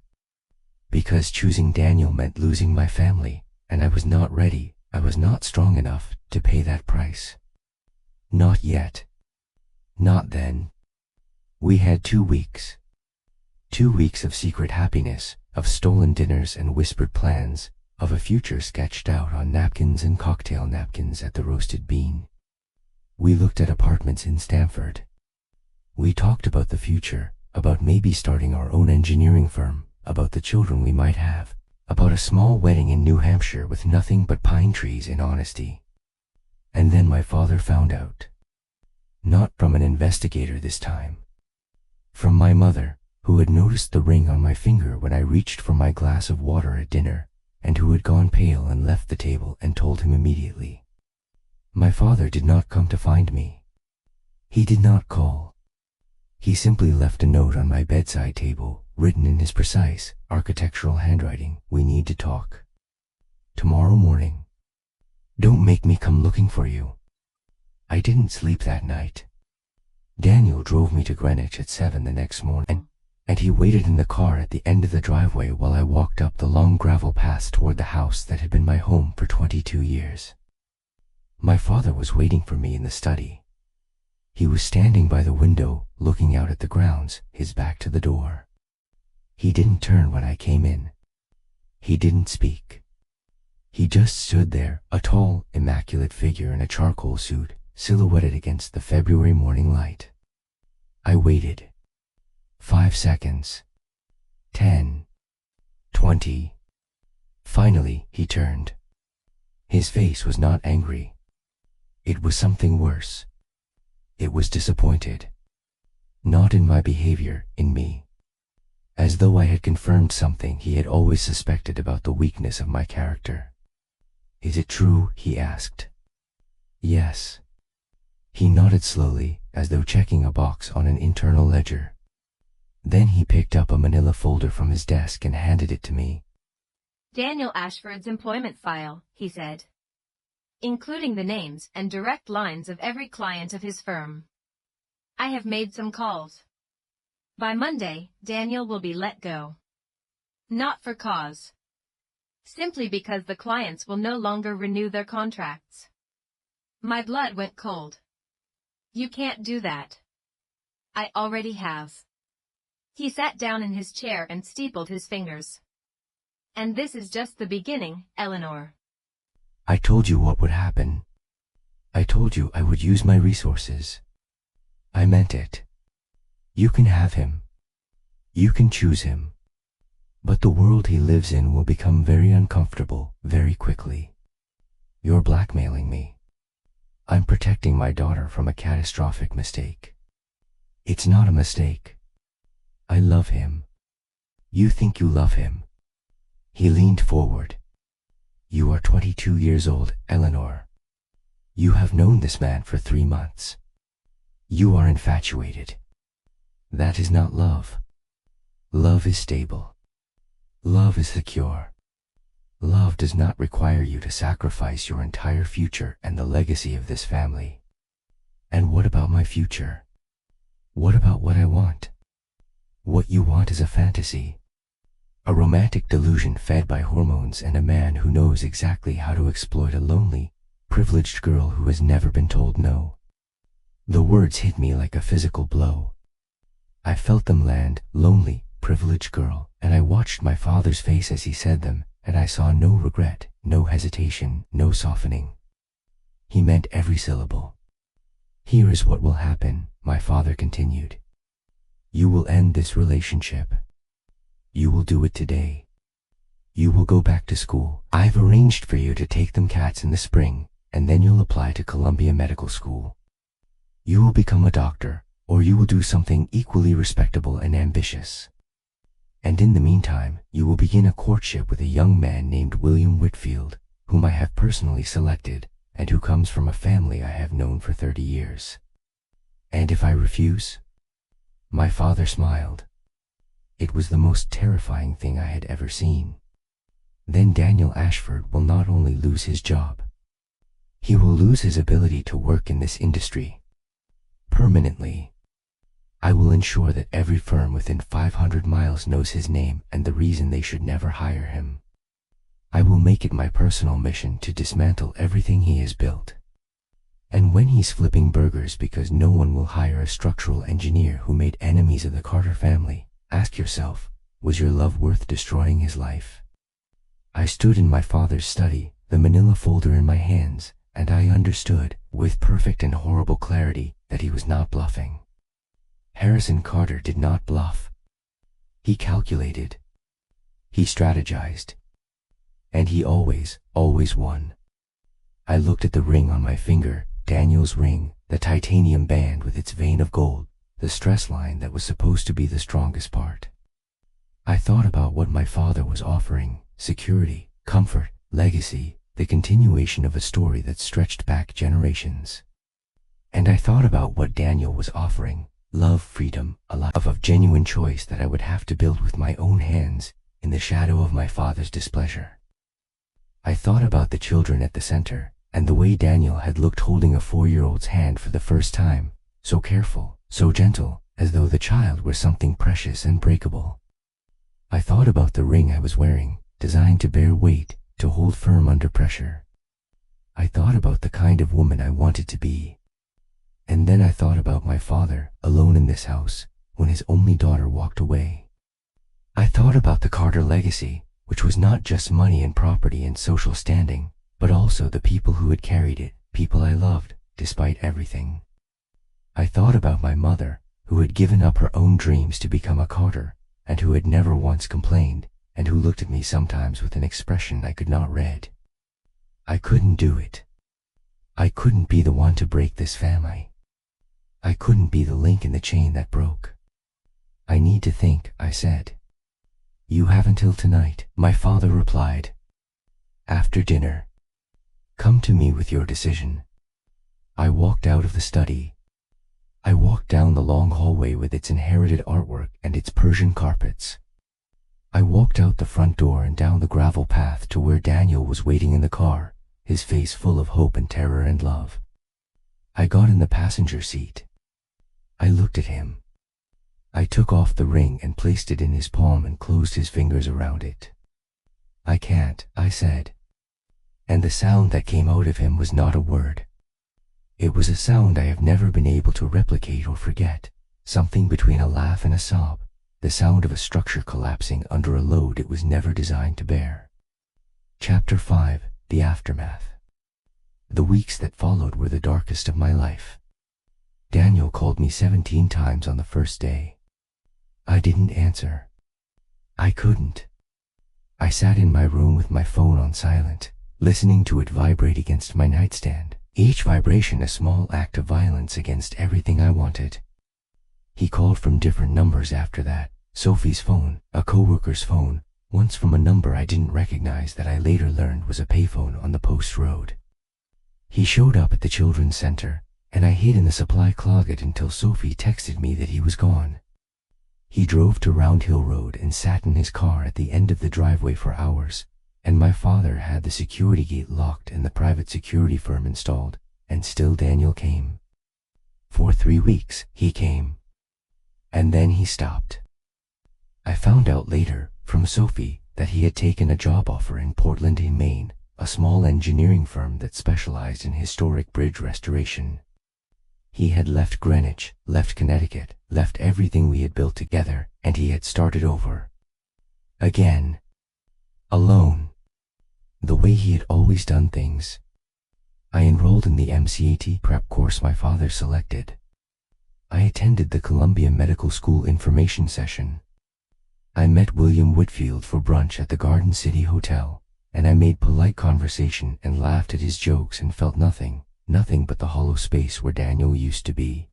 Because choosing Daniel meant losing my family, and I was not ready, I was not strong enough to pay that price. Not yet. Not then. We had 2 weeks. 2 weeks of secret happiness, of stolen dinners and whispered plans, of a future sketched out on napkins and cocktail napkins at the Roasted Bean. We looked at apartments in Stamford. We talked about the future, about maybe starting our own engineering firm, about the children we might have, about a small wedding in New Hampshire with nothing but pine trees and honesty. And then my father found out. Not from an investigator this time. From my mother, who had noticed the ring on my finger when I reached for my glass of water at dinner, and who had gone pale and left the table and told him immediately. My father did not come to find me. He did not call. He simply left a note on my bedside table, written in his precise, architectural handwriting. We need to talk. Tomorrow morning. Don't make me come looking for you. I didn't sleep that night. Daniel drove me to Greenwich at 7 the next morning, and he waited in the car at the end of the driveway while I walked up the long gravel path toward the house that had been my home for 22 years. My father was waiting for me in the study. He was standing by the window, looking out at the grounds, his back to the door. He didn't turn when I came in. He didn't speak. He just stood there, a tall, immaculate figure in a charcoal suit, silhouetted against the February morning light. I waited. 5 seconds. 10. 20. Finally, he turned. His face was not angry. It was something worse. It was disappointed. Not in my behavior, in me. As though I had confirmed something he had always suspected about the weakness of my character. Is it true? He asked. Yes. He nodded slowly, as though checking a box on an internal ledger. Then he picked up a manila folder from his desk and handed it to me. Daniel Ashford's employment file, he said, including the names and direct lines of every client of his firm. I have made some calls. By Monday, Daniel will be let go. Not for cause. Simply because the clients will no longer renew their contracts. My blood went cold. You can't do that. I already have. He sat down in his chair and steepled his fingers. And this is just the beginning, Eleanor. I told you what would happen. I told you I would use my resources. I meant it. You can have him. You can choose him. But the world he lives in will become very uncomfortable very quickly. You're blackmailing me. I'm protecting my daughter from a catastrophic mistake. It's not a mistake. I love him. You think you love him. He leaned forward. You are 22 years old, Eleanor. You have known this man for 3 months. You are infatuated. That is not love. Love is stable. Love is secure. Love does not require you to sacrifice your entire future and the legacy of this family. And what about my future? What about what I want? What you want is a fantasy. A romantic delusion fed by hormones and a man who knows exactly how to exploit a lonely, privileged girl who has never been told no. The words hit me like a physical blow. I felt them land, lonely, privileged girl, and I watched my father's face as he said them, and I saw no regret, no hesitation, no softening. He meant every syllable. Here is what will happen, my father continued. You will end this relationship. You will do it today. You will go back to school. I've arranged for you to take them cats in the spring, and then you'll apply to Columbia Medical School. You will become a doctor, or you will do something equally respectable and ambitious. And in the meantime, you will begin a courtship with a young man named William Whitfield, whom I have personally selected, and who comes from a family I have known for 30 years. And if I refuse? My father smiled. It was the most terrifying thing I had ever seen. Then Daniel Ashford will not only lose his job. He will lose his ability to work in this industry. Permanently. I will ensure that every firm within 500 miles knows his name and the reason they should never hire him. I will make it my personal mission to dismantle everything he has built. And when he's flipping burgers because no one will hire a structural engineer who made enemies of the Carter family, ask yourself, was your love worth destroying his life? I stood in my father's study, the manila folder in my hands, and I understood, with perfect and horrible clarity, that he was not bluffing. Harrison Carter did not bluff. He calculated. He strategized. And he always won. I looked at the ring on my finger, Daniel's ring, the titanium band with its vein of gold, the stress line that was supposed to be the strongest part. I thought about what my father was offering: security, comfort, legacy, the continuation of a story that stretched back generations. And I thought about what Daniel was offering: love, freedom, a life of genuine choice that I would have to build with my own hands in the shadow of my father's displeasure. I thought about the children at the center, and the way Daniel had looked holding a 4-year-old's hand for the first time, so careful, so gentle, as though the child were something precious and breakable. I thought about the ring I was wearing, designed to bear weight, to hold firm under pressure. I thought about the kind of woman I wanted to be. And then I thought about my father, alone in this house, when his only daughter walked away. I thought about the Carter legacy, which was not just money and property and social standing, but also the people who had carried it, people I loved, despite everything. I thought about my mother, who had given up her own dreams to become a Carter, and who had never once complained, and who looked at me sometimes with an expression I could not read. I couldn't do it. I couldn't be the one to break this family. I couldn't be the link in the chain that broke. I need to think, I said. You have until tonight, my father replied. After dinner. Come to me with your decision. I walked out of the study. I walked down the long hallway with its inherited artwork and its Persian carpets. I walked out the front door and down the gravel path to where Daniel was waiting in the car, his face full of hope and terror and love. I got in the passenger seat. I looked at him. I took off the ring and placed it in his palm and closed his fingers around it. I can't, I said. And the sound that came out of him was not a word. It was a sound I have never been able to replicate or forget, something between a laugh and a sob, the sound of a structure collapsing under a load it was never designed to bear. Chapter 5: The Aftermath. The weeks that followed were the darkest of my life. Daniel called me 17 times on the first day. I didn't answer. I couldn't. I sat in my room with my phone on silent, listening to it vibrate against my nightstand, each vibration a small act of violence against everything I wanted. He called from different numbers after that: Sophie's phone, a coworker's phone, once from a number I didn't recognize that I later learned was a payphone on the post road. He showed up at the children's center, and I hid in the supply closet until Sophie texted me that he was gone. He drove to Round Hill Road and sat in his car at the end of the driveway for hours, and my father had the security gate locked and the private security firm installed, and still Daniel came. For 3 weeks, he came. And then he stopped. I found out later, from Sophie, that he had taken a job offer in Portland, Maine, a small engineering firm that specialized in historic bridge restoration. He had left Greenwich, left Connecticut, left everything we had built together, and he had started over. Again. Alone. The way he had always done things. I enrolled in the MCAT prep course my father selected. I attended the Columbia Medical School information session. I met William Whitfield for brunch at the Garden City Hotel, and I made polite conversation and laughed at his jokes and felt nothing but the hollow space where Daniel used to be.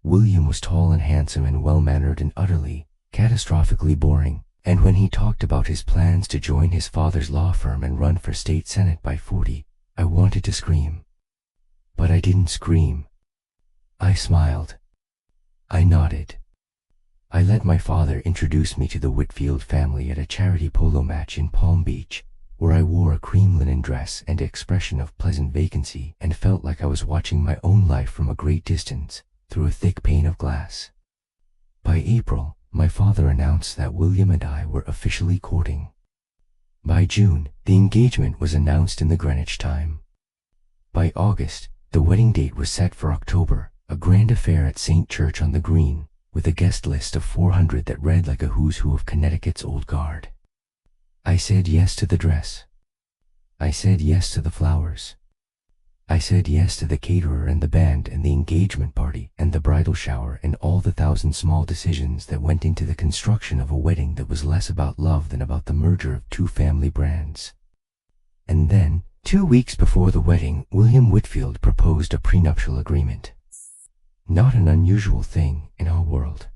William was tall and handsome and well-mannered and utterly, catastrophically boring, and when he talked about his plans to join his father's law firm and run for state senate by 40, I wanted to scream. But I didn't scream. I smiled. I nodded. I let my father introduce me to the Whitfield family at a charity polo match in Palm Beach, where I wore a cream linen dress and expression of pleasant vacancy and felt like I was watching my own life from a great distance, through a thick pane of glass. By April, my father announced that William and I were officially courting. By June, the engagement was announced in the Greenwich time. By August, the wedding date was set for October, a grand affair at St. Church on the Green, with a guest list of 400 that read like a who's who of Connecticut's old guard. I said yes to the dress. I said yes to the flowers. I said yes to the caterer and the band and the engagement party and the bridal shower and all the 1,000 small decisions that went into the construction of a wedding that was less about love than about the merger of 2 family brands. And then, 2 weeks before the wedding, William Whitfield proposed a prenuptial agreement. Not an unusual thing in our world.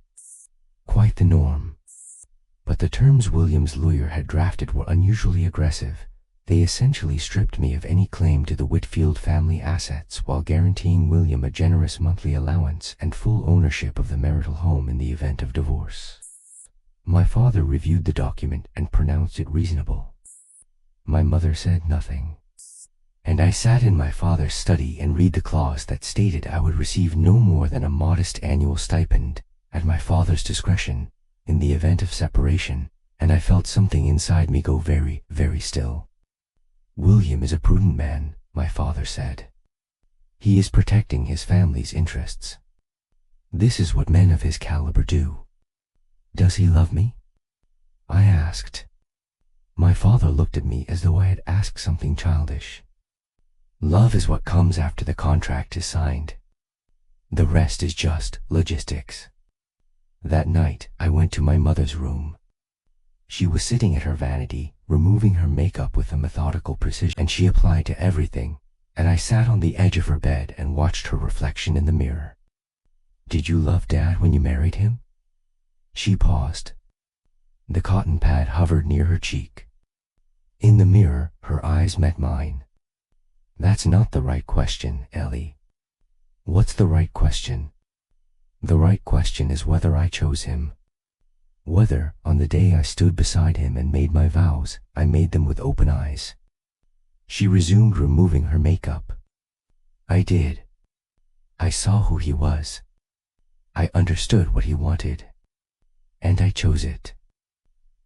Quite the norm. But the terms William's lawyer had drafted were unusually aggressive. They essentially stripped me of any claim to the Whitfield family assets while guaranteeing William a generous monthly allowance and full ownership of the marital home in the event of divorce. My father reviewed the document and pronounced it reasonable. My mother said nothing. And I sat in my father's study and read the clause that stated I would receive no more than a modest annual stipend, at my father's discretion, in the event of separation, and I felt something inside me go very, very still. William is a prudent man, my father said. He is protecting his family's interests. This is what men of his caliber do. Does he love me? I asked. My father looked at me as though I had asked something childish. Love is what comes after the contract is signed. The rest is just logistics. That night, I went to my mother's room. She was sitting at her vanity, removing her makeup with a methodical precision, and she applied to everything, and I sat on the edge of her bed and watched her reflection in the mirror. Did you love Dad when you married him? She paused. The cotton pad hovered near her cheek. In the mirror, her eyes met mine. That's not the right question, Ellie. What's the right question? The right question is whether I chose him. Whether, on the day I stood beside him and made my vows, I made them with open eyes. She resumed removing her makeup. I did. I saw who he was. I understood what he wanted. And I chose it.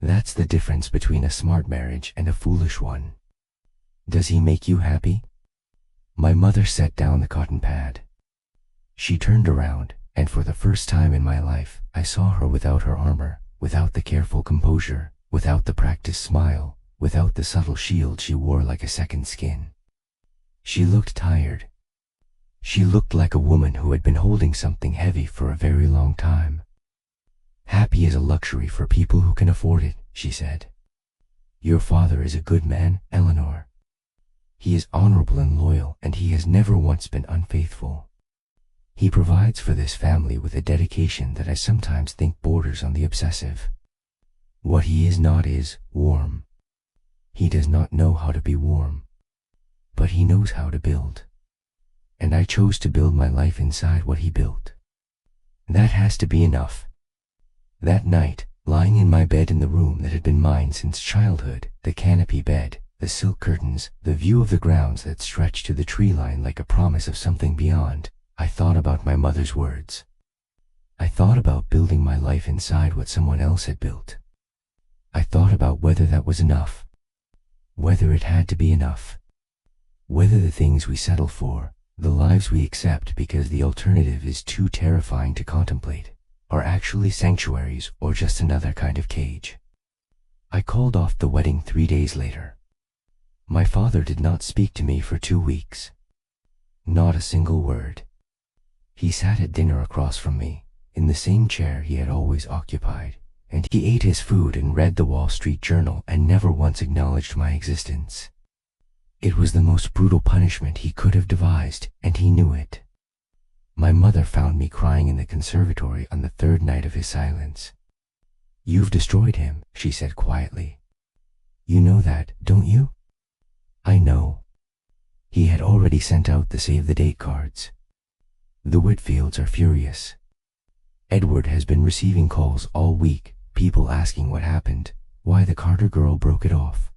That's the difference between a smart marriage and a foolish one. Does he make you happy? My mother set down the cotton pad. She turned around, and for the first time in my life, I saw her without her armor, without the careful composure, without the practiced smile, without the subtle shield she wore like a second skin. She looked tired. She looked like a woman who had been holding something heavy for a very long time. Happy is a luxury for people who can afford it, she said. Your father is a good man, Eleanor. He is honorable and loyal, and he has never once been unfaithful. He provides for this family with a dedication that I sometimes think borders on the obsessive. What he is not is warm. He does not know how to be warm. But he knows how to build. And I chose to build my life inside what he built. That has to be enough. That night, lying in my bed in the room that had been mine since childhood, the canopy bed, the silk curtains, the view of the grounds that stretched to the tree line like a promise of something beyond, I thought about my mother's words. I thought about building my life inside what someone else had built. I thought about whether that was enough. Whether it had to be enough. Whether the things we settle for, the lives we accept because the alternative is too terrifying to contemplate, are actually sanctuaries or just another kind of cage. I called off the wedding 3 days later. My father did not speak to me for 2 weeks. Not a single word. He sat at dinner across from me, in the same chair he had always occupied, and he ate his food and read the Wall Street Journal and never once acknowledged my existence. It was the most brutal punishment he could have devised, and he knew it. My mother found me crying in the conservatory on the 3rd night of his silence. You've destroyed him, she said quietly. You know that, don't you? I know. He had already sent out the save-the-date cards. The Whitfields are furious. Edward has been receiving calls all week, people asking what happened, why the Carter girl broke it off.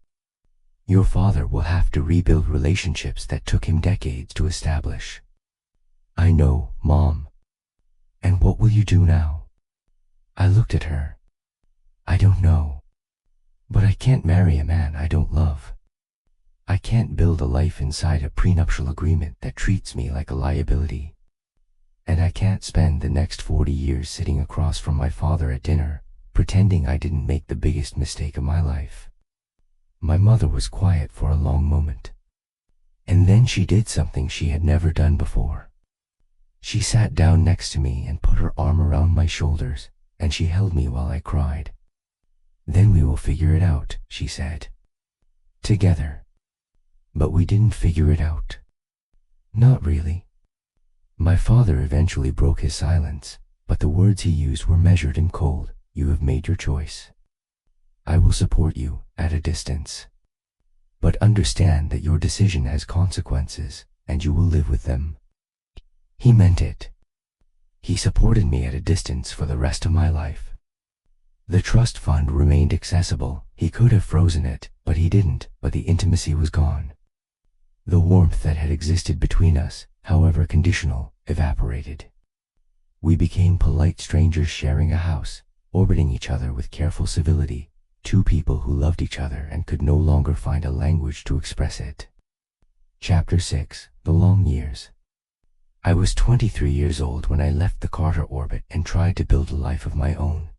Your father will have to rebuild relationships that took him decades to establish. I know, Mom. And what will you do now? I looked at her. I don't know. But I can't marry a man I don't love. I can't build a life inside a prenuptial agreement that treats me like a liability. And I can't spend the next 40 years sitting across from my father at dinner, pretending I didn't make the biggest mistake of my life. My mother was quiet for a long moment. And then she did something she had never done before. She sat down next to me and put her arm around my shoulders, and she held me while I cried. Then we will figure it out, she said. Together. But we didn't figure it out. Not really. My father eventually broke his silence, but the words he used were measured and cold. You have made your choice. I will support you at a distance. But understand that your decision has consequences, and you will live with them. He meant it. He supported me at a distance for the rest of my life. The trust fund remained accessible. He could have frozen it, but he didn't. But the intimacy was gone. The warmth that had existed between us, however conditional, evaporated. We became polite strangers sharing a house, orbiting each other with careful civility, two people who loved each other and could no longer find a language to express it. Chapter 6: The Long Years. I was 23 years old when I left the Carter orbit and tried to build a life of my own.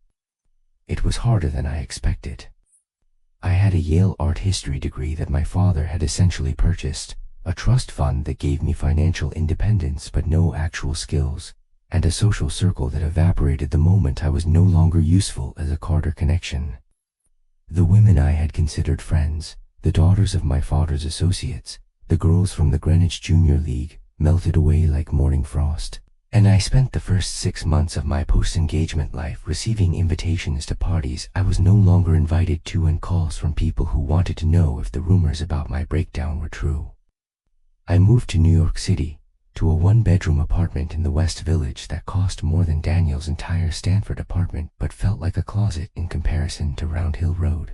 It was harder than I expected. I had a Yale art history degree that my father had essentially purchased, a trust fund that gave me financial independence but no actual skills, and a social circle that evaporated the moment I was no longer useful as a Carter connection. The women I had considered friends, the daughters of my father's associates, the girls from the Greenwich Junior League, melted away like morning frost, and I spent the first 6 months of my post-engagement life receiving invitations to parties I was no longer invited to and calls from people who wanted to know if the rumors about my breakdown were true. I moved to New York City, to a one-bedroom apartment in the West Village that cost more than Daniel's entire Stanford apartment but felt like a closet in comparison to Round Hill Road.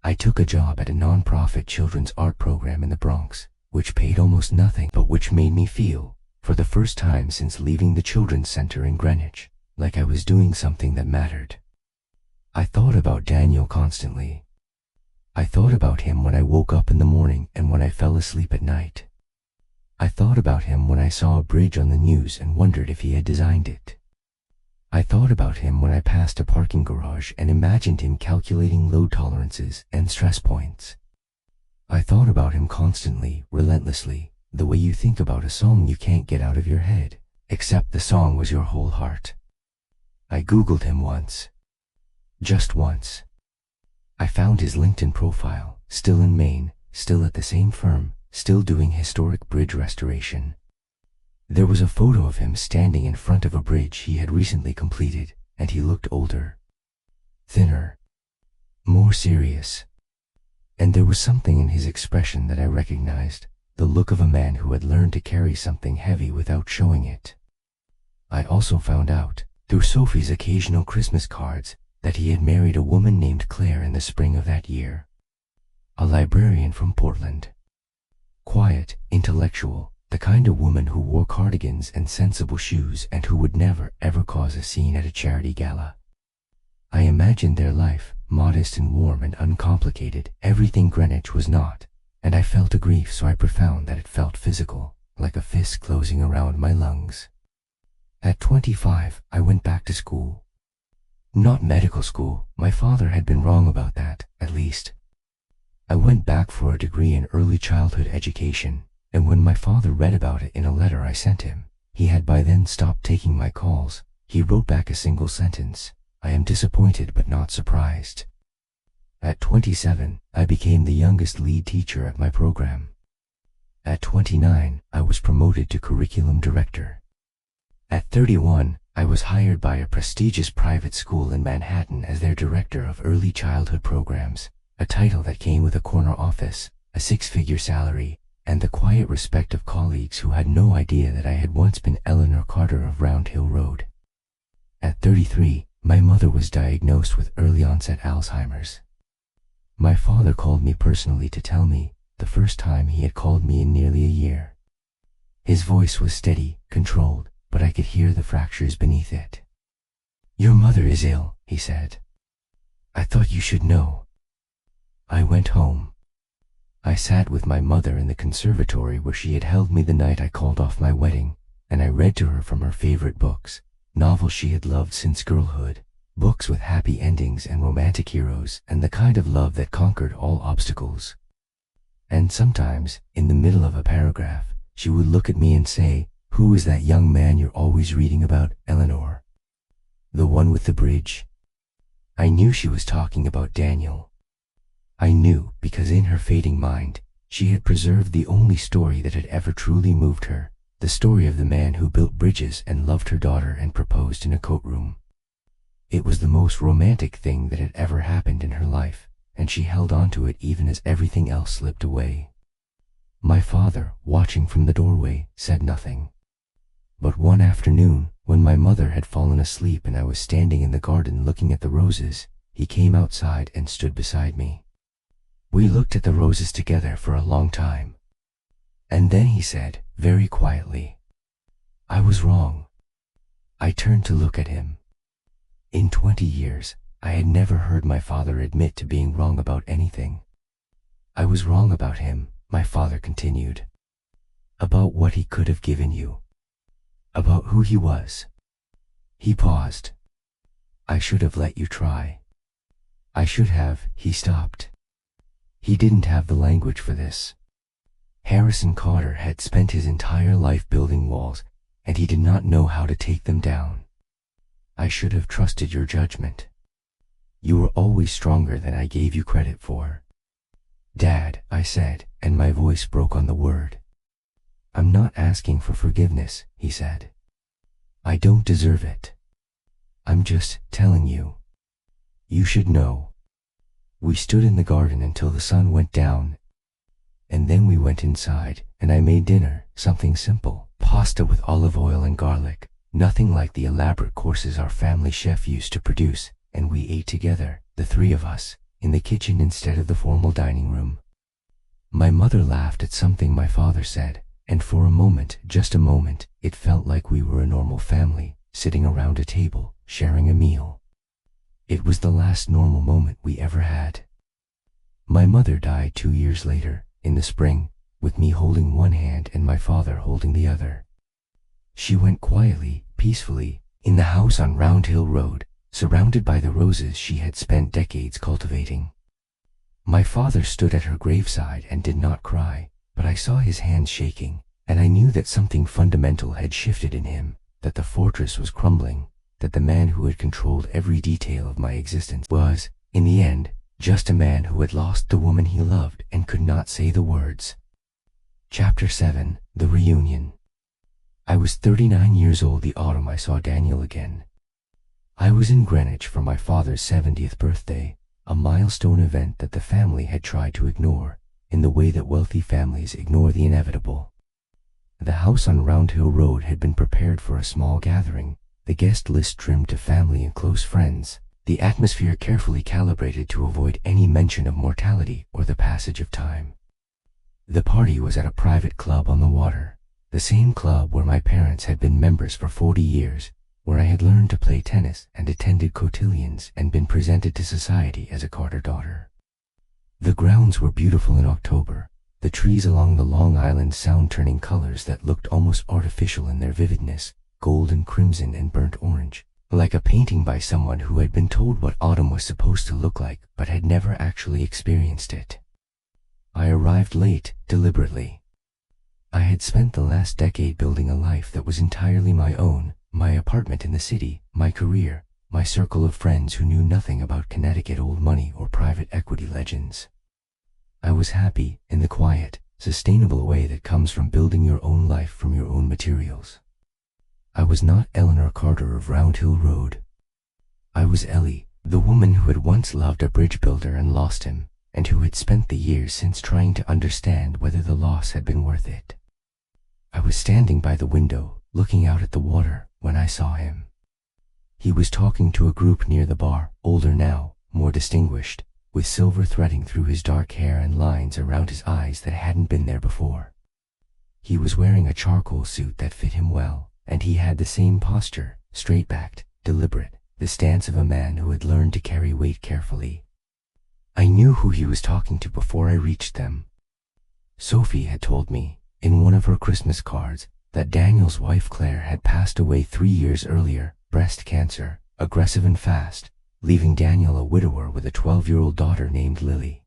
I took a job at a non-profit children's art program in the Bronx, which paid almost nothing but which made me feel, for the first time since leaving the Children's Center in Greenwich, like I was doing something that mattered. I thought about Daniel constantly. I thought about him when I woke up in the morning and when I fell asleep at night. I thought about him when I saw a bridge on the news and wondered if he had designed it. I thought about him when I passed a parking garage and imagined him calculating load tolerances and stress points. I thought about him constantly, relentlessly, the way you think about a song you can't get out of your head, except the song was your whole heart. I Googled him once. Just once. I found his LinkedIn profile, still in Maine, still at the same firm, still doing historic bridge restoration. There was a photo of him standing in front of a bridge he had recently completed, and he looked older, thinner, more serious. And there was something in his expression that I recognized, the look of a man who had learned to carry something heavy without showing it. I also found out, through Sophie's occasional Christmas cards, that he had married a woman named Claire in the spring of that year. A librarian from Portland. Quiet, intellectual, the kind of woman who wore cardigans and sensible shoes and who would never, ever cause a scene at a charity gala. I imagined their life, modest and warm and uncomplicated, everything Greenwich was not, and I felt a grief so profound that it felt physical, like a fist closing around my lungs. At 25, I went back to school. Not medical school, my father had been wrong about that, at least. I went back for a degree in early childhood education, and when my father read about it in a letter I sent him, he had by then stopped taking my calls. He wrote back a single sentence: I am disappointed but not surprised. At 27, I became the youngest lead teacher at my program. At 29, I was promoted to curriculum director. At 31, I was hired by a prestigious private school in Manhattan as their director of early childhood programs, a title that came with a corner office, a 6-figure salary, and the quiet respect of colleagues who had no idea that I had once been Eleanor Carter of Round Hill Road. At 33, my mother was diagnosed with early-onset Alzheimer's. My father called me personally to tell me, the first time he had called me in nearly a year. His voice was steady, controlled, but I could hear the fractures beneath it. Your mother is ill, he said. I thought you should know. I went home. I sat with my mother in the conservatory where she had held me the night I called off my wedding, and I read to her from her favorite books, novels she had loved since girlhood, books with happy endings and romantic heroes and the kind of love that conquered all obstacles. And sometimes, in the middle of a paragraph, she would look at me and say, "Who is that young man you're always reading about, Eleanor? The one with the bridge?" I knew she was talking about Daniel. I knew because in her fading mind, She had preserved the only story that had ever truly moved her, the story of the man who built bridges and loved her daughter and proposed in a coat room. It was the most romantic thing that had ever happened in her life, and she held on to it even as everything else slipped away. My father, watching from the doorway, said nothing. But one afternoon, when my mother had fallen asleep and I was standing in the garden looking at the roses, he came outside and stood beside me. We looked at the roses together for a long time. And then he said, very quietly, "I was wrong." I turned to look at him. In 20 years, I had never heard my father admit to being wrong about anything. "I was wrong about him," my father continued. "About what he could have given you. About who he was." He paused. "I should have let you try. I should have," he stopped. He didn't have the language for this. Harrison Carter had spent his entire life building walls, and he did not know how to take them down. "I should have trusted your judgment. You were always stronger than I gave you credit for." "Dad," I said, and my voice broke on the word. "I'm not asking for forgiveness," he said. "I don't deserve it. I'm just telling you. You should know." We stood in the garden until the sun went down, and then we went inside, and I made dinner, something simple, pasta with olive oil and garlic, nothing like the elaborate courses our family chef used to produce, and we ate together, the three of us, in the kitchen instead of the formal dining room. My mother laughed at something my father said, and for a moment, just a moment, it felt like we were a normal family, sitting around a table, sharing a meal. It was the last normal moment we ever had. My mother died 2 years later, in the spring, with me holding one hand and my father holding the other. She went quietly, peacefully, in the house on Round Hill Road, surrounded by the roses she had spent decades cultivating. My father stood at her graveside and did not cry, but I saw his hands shaking, and I knew that something fundamental had shifted in him, that the fortress was crumbling, that the man who had controlled every detail of my existence was, in the end, just a man who had lost the woman he loved and could not say the words. Chapter 7: The Reunion. I was 39 years old the autumn I saw Daniel again. I was in Greenwich for my father's 70th birthday, a milestone event that the family had tried to ignore, in the way that wealthy families ignore the inevitable. The house on Round Hill Road had been prepared for a small gathering, the guest list trimmed to family and close friends, the atmosphere carefully calibrated to avoid any mention of mortality or the passage of time. The party was at a private club on the water, the same club where my parents had been members for 40 years, where I had learned to play tennis and attended cotillions and been presented to society as a Carter daughter. The grounds were beautiful in October, the trees along the Long Island Sound turning colors that looked almost artificial in their vividness, gold and crimson and burnt orange, like a painting by someone who had been told what autumn was supposed to look like but had never actually experienced it. I arrived late, deliberately. I had spent the last decade building a life that was entirely my own, my apartment in the city, my career, my circle of friends who knew nothing about Connecticut old money or private equity legends. I was happy in the quiet, sustainable way that comes from building your own life from your own materials. I was not Eleanor Carter of Round Hill Road. I was Ellie, the woman who had once loved a bridge builder and lost him, and who had spent the years since trying to understand whether the loss had been worth it. I was standing by the window, looking out at the water, when I saw him. He was talking to a group near the bar, older now, more distinguished, with silver threading through his dark hair and lines around his eyes that hadn't been there before. He was wearing a charcoal suit that fit him well, and he had the same posture, straight-backed, deliberate, the stance of a man who had learned to carry weight carefully. I knew who he was talking to before I reached them. Sophie had told me, in one of her Christmas cards, that Daniel's wife Claire had passed away 3 years earlier, breast cancer, aggressive and fast, leaving Daniel a widower with a 12-year-old daughter named Lily.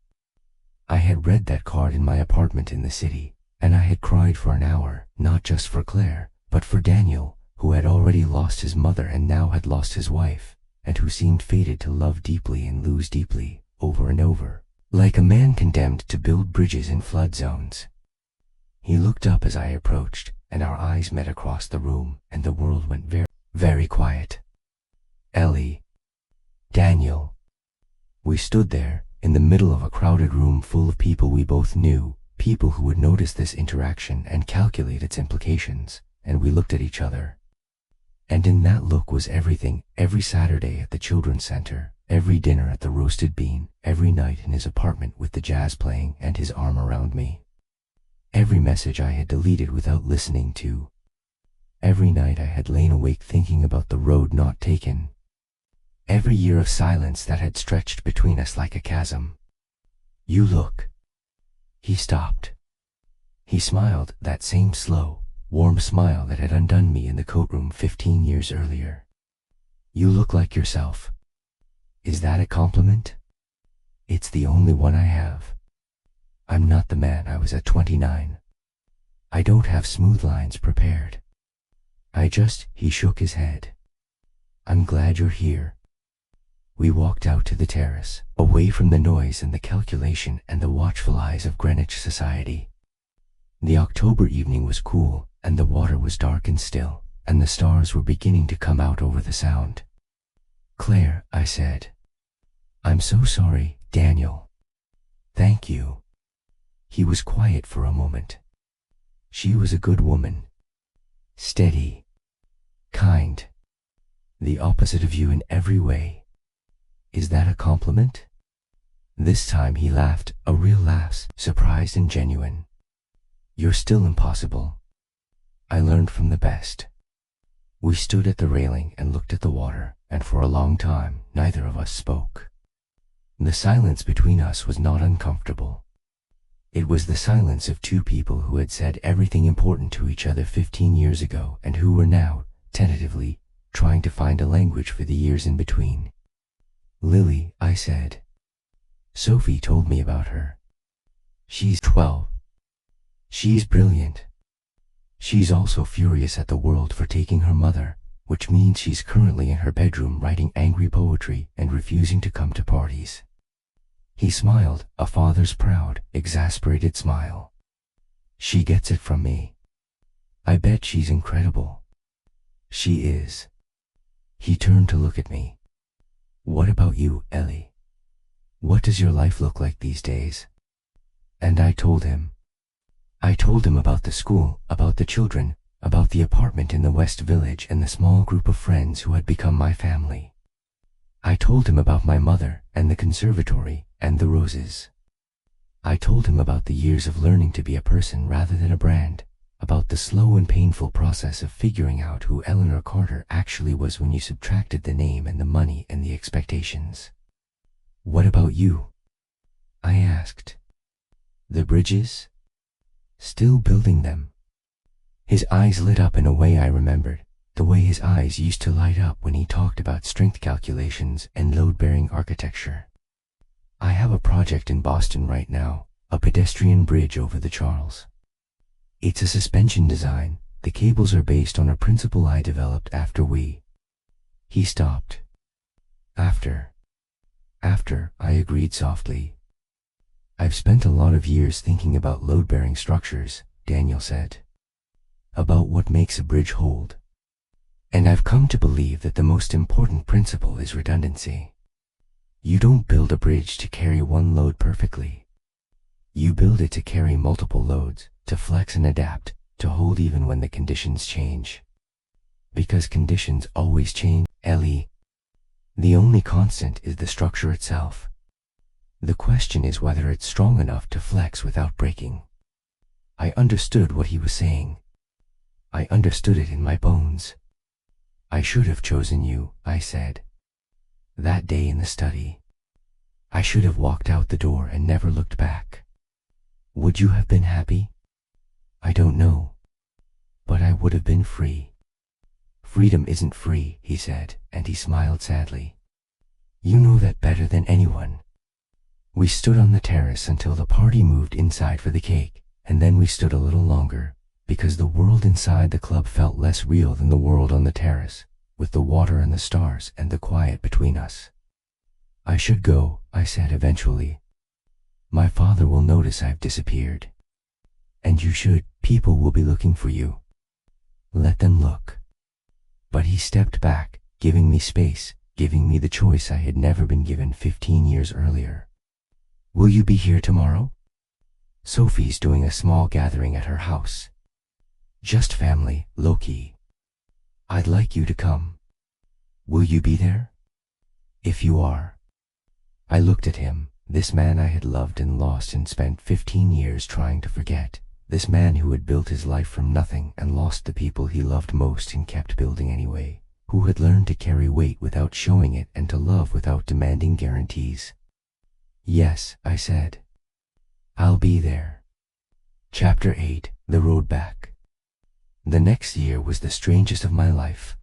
I had read that card in my apartment in the city, and I had cried for an hour, not just for Claire, but for Daniel, who had already lost his mother and now had lost his wife, and who seemed fated to love deeply and lose deeply, over and over, like a man condemned to build bridges in flood zones. He looked up as I approached, and our eyes met across the room, and the world went very, very quiet. Ellie. Daniel. We stood there, in the middle of a crowded room full of people we both knew, people who would notice this interaction and calculate its implications, and we looked at each other. And in that look was everything, every Saturday at the Children's Center, every dinner at the Roasted Bean, every night in his apartment with the jazz playing and his arm around me. Every message I had deleted without listening to. Every night I had lain awake thinking about the road not taken. Every year of silence that had stretched between us like a chasm. You look. He stopped. He smiled, that same slow, warm smile that had undone me in the coatroom 15 years earlier. You look like yourself. Is that a compliment? It's the only one I have. I'm not the man I was at 29. I don't have smooth lines prepared. He shook his head. I'm glad you're here. We walked out to the terrace, away from the noise and the calculation and the watchful eyes of Greenwich society. The October evening was cool, and the water was dark and still, and the stars were beginning to come out over the sound. Claire, I said. I'm so sorry, Daniel. Thank you. He was quiet for a moment. She was a good woman. Steady. Kind. The opposite of you in every way. Is that a compliment? This time he laughed, a real laugh, surprised and genuine. You're still impossible. I learned from the best. We stood at the railing and looked at the water, and for a long time neither of us spoke. The silence between us was not uncomfortable. It was the silence of two people who had said everything important to each other 15 years ago and who were now, tentatively, trying to find a language for the years in between. Lily, I said. Sophie told me about her. She's 12. She's brilliant. She's also furious at the world for taking her mother, which means she's currently in her bedroom writing angry poetry and refusing to come to parties. He smiled, a father's proud, exasperated smile. She gets it from me. I bet she's incredible. She is. He turned to look at me. What about you, Ellie? What does your life look like these days? And I told him. I told him about the school, about the children, about the apartment in the West Village and the small group of friends who had become my family. I told him about my mother and the conservatory and the roses. I told him about the years of learning to be a person rather than a brand, about the slow and painful process of figuring out who Eleanor Carter actually was when you subtracted the name and the money and the expectations. What about you? I asked. The bridges? Still building them. His eyes lit up in a way I remembered, the way his eyes used to light up when he talked about strength calculations and load-bearing architecture. I have a project in Boston right now, a pedestrian bridge over the Charles. It's a suspension design. The cables are based on a principle I developed after we... He stopped. After, I agreed softly. I've spent a lot of years thinking about load-bearing structures, Daniel said. About what makes a bridge hold. And I've come to believe that the most important principle is redundancy. You don't build a bridge to carry one load perfectly. You build it to carry multiple loads, to flex and adapt, to hold even when the conditions change. Because conditions always change, Ellie. The only constant is the structure itself. The question is whether it's strong enough to flex without breaking. I understood what he was saying. I understood it in my bones. I should have chosen you, I said. That day in the study. I should have walked out the door and never looked back. Would you have been happy? I don't know. But I would have been free. Freedom isn't free, he said, and he smiled sadly. You know that better than anyone. We stood on the terrace until the party moved inside for the cake, and then we stood a little longer, because the world inside the club felt less real than the world on the terrace, with the water and the stars and the quiet between us. I should go, I said eventually. My father will notice I've disappeared. And you should. People will be looking for you. Let them look. But he stepped back, giving me space, giving me the choice I had never been given 15 years earlier. Will you be here tomorrow? Sophie's doing a small gathering at her house. Just family, low-key. I'd like you to come. Will you be there? If you are. I looked at him, this man I had loved and lost and spent 15 years trying to forget. This man who had built his life from nothing and lost the people he loved most and kept building anyway, who had learned to carry weight without showing it and to love without demanding guarantees. Yes, I said. I'll be there. Chapter 8, The Road Back. The next year was the strangest of my life.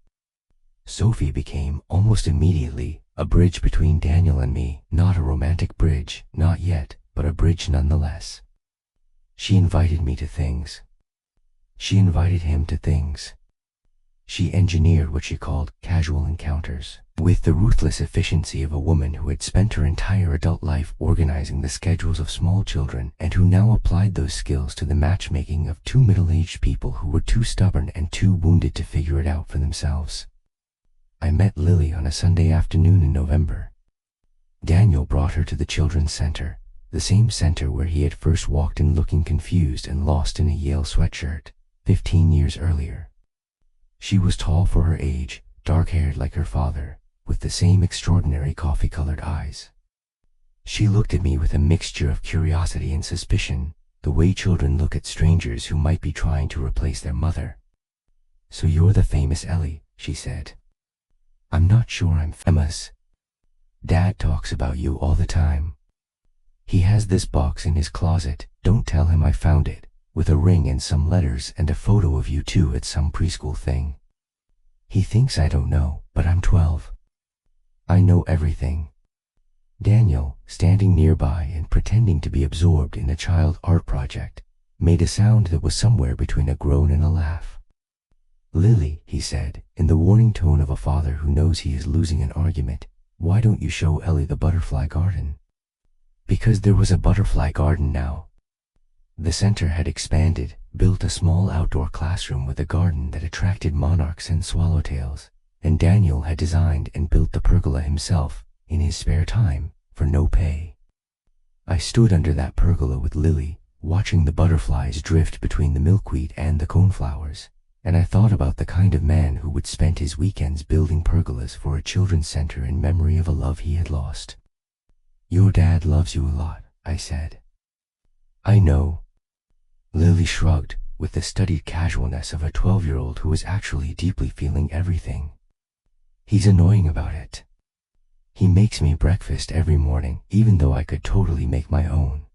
Sophie became, almost immediately, a bridge between Daniel and me, not a romantic bridge, not yet, but a bridge nonetheless. She invited me to things. She invited him to things. She engineered what she called casual encounters, with the ruthless efficiency of a woman who had spent her entire adult life organizing the schedules of small children and who now applied those skills to the matchmaking of two middle-aged people who were too stubborn and too wounded to figure it out for themselves. I met Lily on a Sunday afternoon in November. Daniel brought her to the children's center, the same center where he had first walked in looking confused and lost in a Yale sweatshirt, 15 years earlier. She was tall for her age, dark-haired like her father, with the same extraordinary coffee-colored eyes. She looked at me with a mixture of curiosity and suspicion, the way children look at strangers who might be trying to replace their mother. So you're the famous Ellie, she said. I'm not sure I'm famous. Dad talks about you all the time. He has this box in his closet, don't tell him I found it, with a ring and some letters and a photo of you two at some preschool thing. He thinks I don't know, but I'm 12. I know everything. Daniel, standing nearby and pretending to be absorbed in a child art project, made a sound that was somewhere between a groan and a laugh. Lily, he said, in the warning tone of a father who knows he is losing an argument, why don't you show Ellie the butterfly garden? Because there was a butterfly garden now. The center had expanded, built a small outdoor classroom with a garden that attracted monarchs and swallowtails, and Daniel had designed and built the pergola himself, in his spare time, for no pay. I stood under that pergola with Lily, watching the butterflies drift between the milkweed and the coneflowers, and I thought about the kind of man who would spend his weekends building pergolas for a children's center in memory of a love he had lost. Your dad loves you a lot, I said. I know. Lily shrugged, with the studied casualness of a 12-year-old who was actually deeply feeling everything. He's annoying about it. He makes me breakfast every morning, even though I could totally make my own.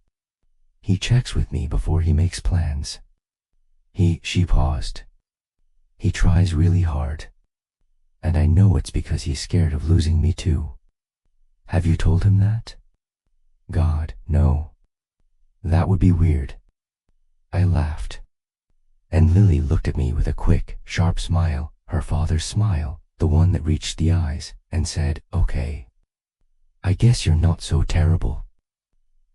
He checks with me before he makes plans. She paused. He tries really hard. And I know it's because he's scared of losing me too. Have you told him that? God, no. That would be weird. I laughed. And Lily looked at me with a quick, sharp smile, her father's smile, the one that reached the eyes, and said, okay. I guess you're not so terrible.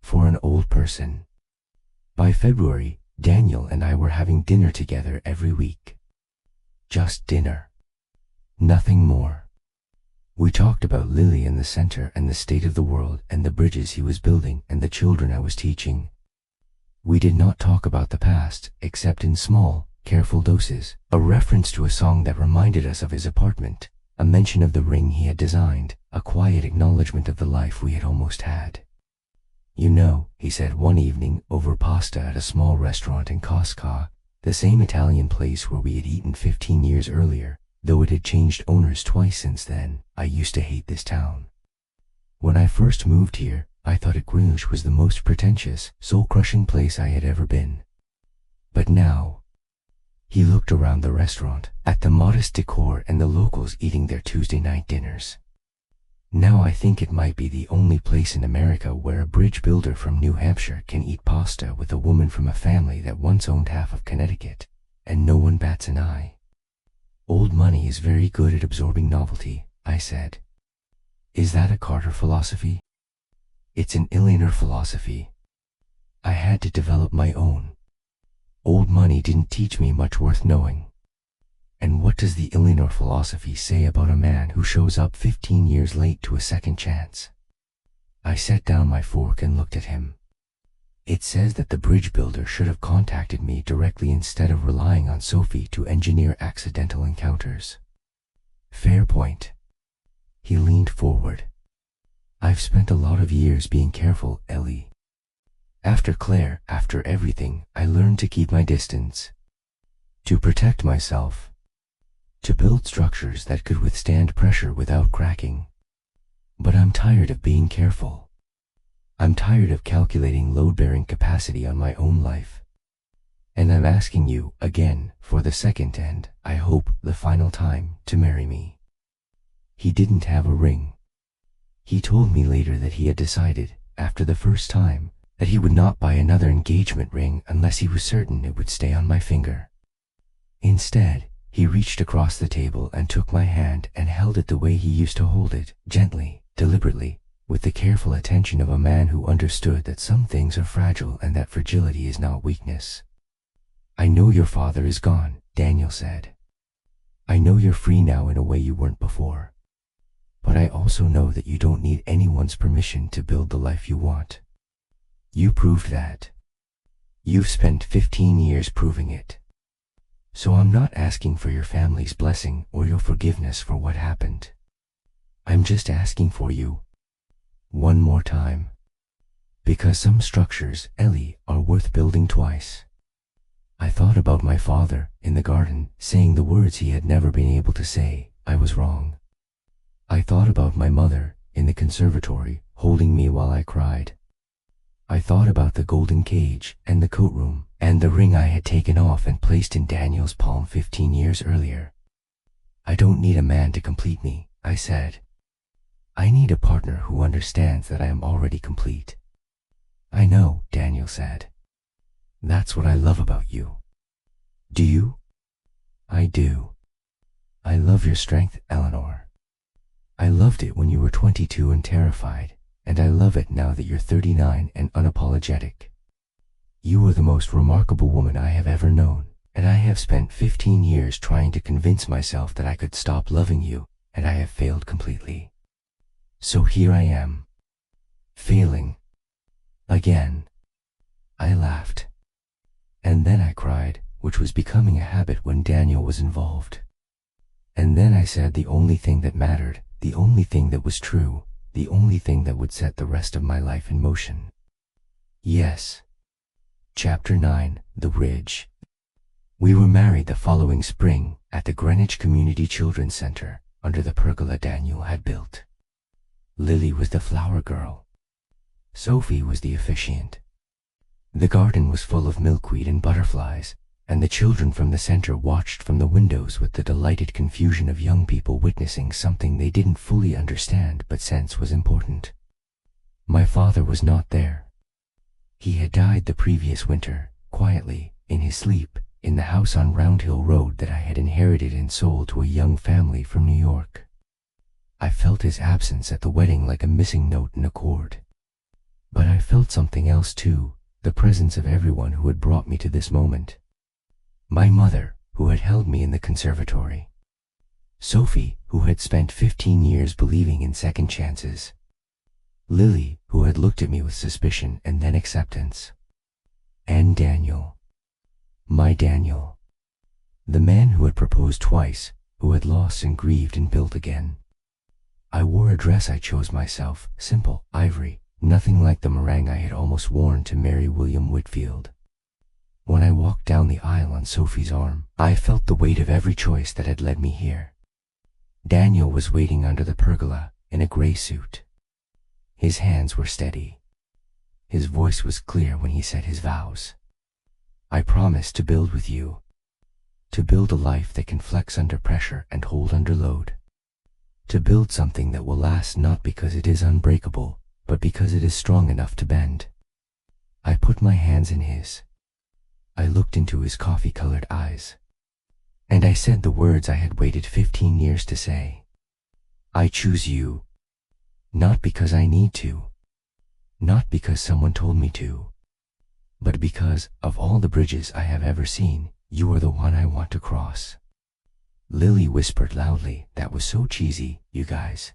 For an old person. By February, Daniel and I were having dinner together every week. Just dinner. Nothing more. We talked about Lily and the center and the state of the world and the bridges he was building and the children I was teaching. We did not talk about the past, except in small, careful doses, a reference to a song that reminded us of his apartment, a mention of the ring he had designed, a quiet acknowledgement of the life we had almost had. You know, he said one evening over pasta at a small restaurant in Cosca, the same Italian place where we had eaten 15 years earlier, though it had changed owners twice since then. I used to hate this town. When I first moved here, I thought Greenwich was the most pretentious, soul-crushing place I had ever been. But now, he looked around the restaurant, at the modest decor and the locals eating their Tuesday night dinners. Now I think it might be the only place in America where a bridge builder from New Hampshire can eat pasta with a woman from a family that once owned half of Connecticut, and no one bats an eye. Old money is very good at absorbing novelty, I said. Is that a Carter philosophy? It's an Illiner philosophy. I had to develop my own. Old money didn't teach me much worth knowing. And what does the Illinois philosophy say about a man who shows up 15 years late to a second chance? I set down my fork and looked at him. It says that the bridge builder should have contacted me directly instead of relying on Sophie to engineer accidental encounters. Fair point. He leaned forward. I've spent a lot of years being careful, Ellie. After Claire, after everything, I learned to keep my distance. To protect myself. To build structures that could withstand pressure without cracking. But I'm tired of being careful. I'm tired of calculating load-bearing capacity on my own life. And I'm asking you, again, for the second and, I hope, the final time, to marry me. He didn't have a ring. He told me later that he had decided, after the first time, that he would not buy another engagement ring unless he was certain it would stay on my finger. Instead, he reached across the table and took my hand and held it the way he used to hold it, gently, deliberately, with the careful attention of a man who understood that some things are fragile and that fragility is not weakness. I know your father is gone, Daniel said. I know you're free now in a way you weren't before. But I also know that you don't need anyone's permission to build the life you want. You proved that. You've spent 15 years proving it. So I'm not asking for your family's blessing or your forgiveness for what happened. I'm just asking for you. One more time. Because some structures, Ellie, are worth building twice. I thought about my father, in the garden, saying the words he had never been able to say. I was wrong. I thought about my mother, in the conservatory, holding me while I cried. I thought about the golden cage, and the coat room, and the ring I had taken off and placed in Daniel's palm 15 years earlier. I don't need a man to complete me, I said. I need a partner who understands that I am already complete. I know, Daniel said. That's what I love about you. Do you? I do. I love your strength, Eleanor. I loved it when you were 22 and terrified, and I love it now that you're 39 and unapologetic. You are the most remarkable woman I have ever known, and I have spent 15 years trying to convince myself that I could stop loving you, and I have failed completely. So here I am. Failing. Again. I laughed. And then I cried, which was becoming a habit when Daniel was involved. And then I said the only thing that mattered, the only thing that was true, the only thing that would set the rest of my life in motion. Yes. Chapter 9, The Ridge. We were married the following spring at the Greenwich Community Children's Center under the pergola Daniel had built. Lily was the flower girl. Sophie was the officiant. The garden was full of milkweed and butterflies, and the children from the center watched from the windows with the delighted confusion of young people witnessing something they didn't fully understand but sense was important. My father was not there. He had died the previous winter, quietly, in his sleep, in the house on Round Hill Road that I had inherited and sold to a young family from New York. I felt his absence at the wedding like a missing note in a chord. But I felt something else too, the presence of everyone who had brought me to this moment. My mother, who had held me in the conservatory. Sophie, who had spent 15 years believing in second chances. Lily, who had looked at me with suspicion and then acceptance. And Daniel. My Daniel. The man who had proposed twice, who had lost and grieved and built again. I wore a dress I chose myself, simple, ivory, nothing like the meringue I had almost worn to marry William Whitfield. When I walked down the aisle on Sophie's arm, I felt the weight of every choice that had led me here. Daniel was waiting under the pergola, in a gray suit. His hands were steady. His voice was clear when he said his vows. I promise to build with you. To build a life that can flex under pressure and hold under load. To build something that will last not because it is unbreakable, but because it is strong enough to bend. I put my hands in his. I looked into his coffee-colored eyes. And I said the words I had waited 15 years to say. I choose you. Not because I need to. Not because someone told me to. But because of all the bridges I have ever seen, you are the one I want to cross. Lily whispered loudly. That was so cheesy, you guys.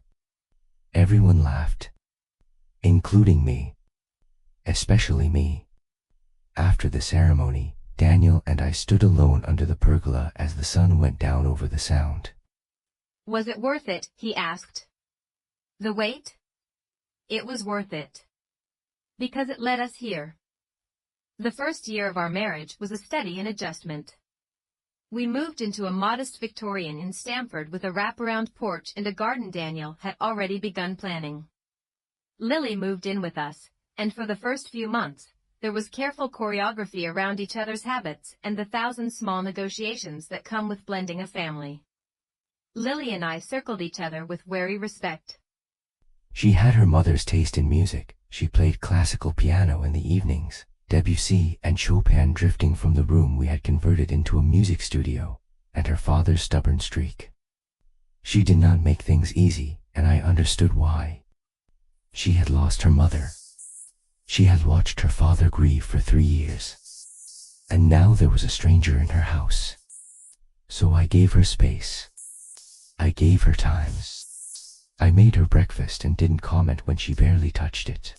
Everyone laughed, including me, especially me. After the ceremony, Daniel and I stood alone under the pergola as the sun went down over the sound. Was it worth it? He asked. The wait? It was worth it. Because it led us here. The first year of our marriage was a study in adjustment. We moved into a modest Victorian in Stamford with a wraparound porch and a garden Daniel had already begun planning. Lily moved in with us, and for the first few months, there was careful choreography around each other's habits and the thousand small negotiations that come with blending a family. Lily and I circled each other with wary respect. She had her mother's taste in music. She played classical piano in the evenings, Debussy and Chopin drifting from the room we had converted into a music studio, and her father's stubborn streak. She did not make things easy, and I understood why. She had lost her mother. She had watched her father grieve for 3 years. And now there was a stranger in her house. So I gave her space. I gave her time. I made her breakfast and didn't comment when she barely touched it.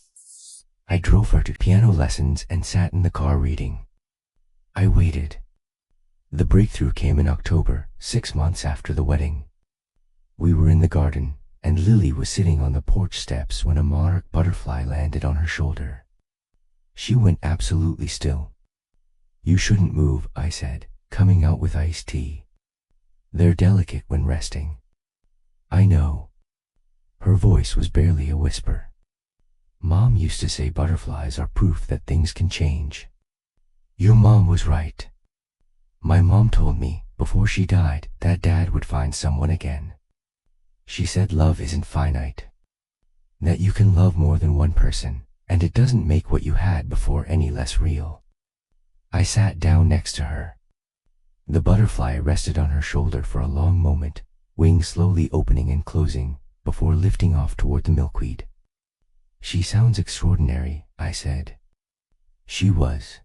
I drove her to piano lessons and sat in the car reading. I waited. The breakthrough came in October, 6 months after the wedding. We were in the garden, and Lily was sitting on the porch steps when a monarch butterfly landed on her shoulder. She went absolutely still. You shouldn't move, I said, coming out with iced tea. They're delicate when resting. I know. Her voice was barely a whisper. Mom used to say butterflies are proof that things can change. Your mom was right. My mom told me, before she died, that Dad would find someone again. She said love isn't finite. That you can love more than one person, and it doesn't make what you had before any less real. I sat down next to her. The butterfly rested on her shoulder for a long moment, wings slowly opening and closing, before lifting off toward the milkweed. She sounds extraordinary, I said. She was.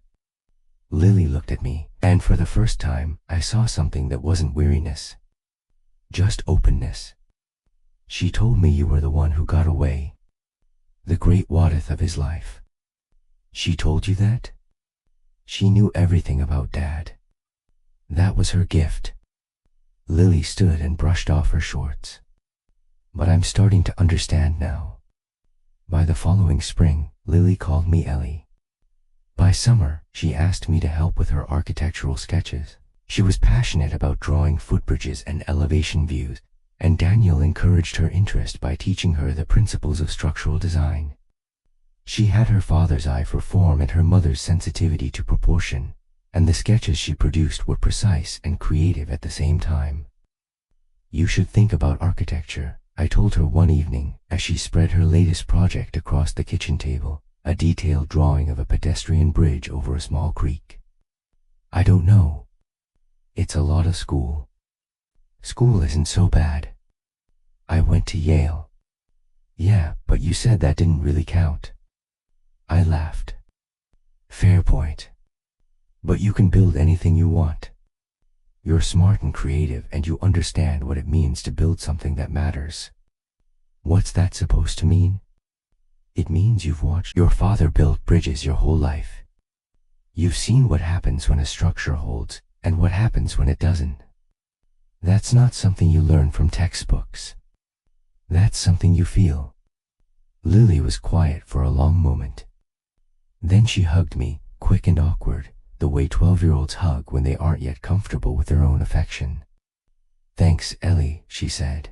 Lily looked at me, and for the first time, I saw something that wasn't weariness. Just openness. She told me you were the one who got away. The great Wadith of his life. She told you that? She knew everything about Dad. That was her gift. Lily stood and brushed off her shorts. But I'm starting to understand now. By the following spring, Lily called me Ellie. By summer, she asked me to help with her architectural sketches. She was passionate about drawing footbridges and elevation views, and Daniel encouraged her interest by teaching her the principles of structural design. She had her father's eye for form and her mother's sensitivity to proportion, and the sketches she produced were precise and creative at the same time. You should think about architecture, I told her one evening as she spread her latest project across the kitchen table, a detailed drawing of a pedestrian bridge over a small creek. I don't know. It's a lot of school. School isn't so bad. I went to Yale. Yeah, but you said that didn't really count. I laughed. Fair point. But you can build anything you want. You're smart and creative and you understand what it means to build something that matters. What's that supposed to mean? It means you've watched your father build bridges your whole life. You've seen what happens when a structure holds and what happens when it doesn't. That's not something you learn from textbooks. That's something you feel. Lily was quiet for a long moment. Then she hugged me, quick and awkward, the way 12-year-olds hug when they aren't yet comfortable with their own affection. Thanks, Ellie, she said.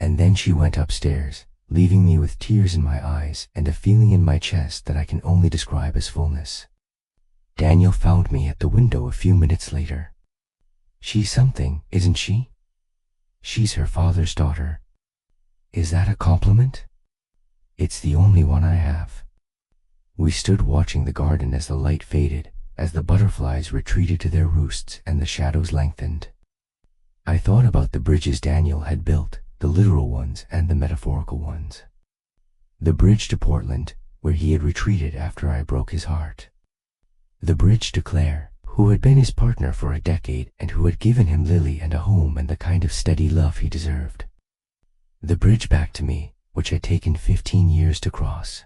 And then she went upstairs, leaving me with tears in my eyes and a feeling in my chest that I can only describe as fullness. Daniel found me at the window a few minutes later. She's something, isn't she? She's her father's daughter. Is that a compliment? It's the only one I have. We stood watching the garden as the light faded, as the butterflies retreated to their roosts and the shadows lengthened. I thought about the bridges Daniel had built, the literal ones and the metaphorical ones. The bridge to Portland, where he had retreated after I broke his heart. The bridge to Claire, who had been his partner for a decade and who had given him Lily and a home and the kind of steady love he deserved. The bridge back to me, which had taken 15 years to cross.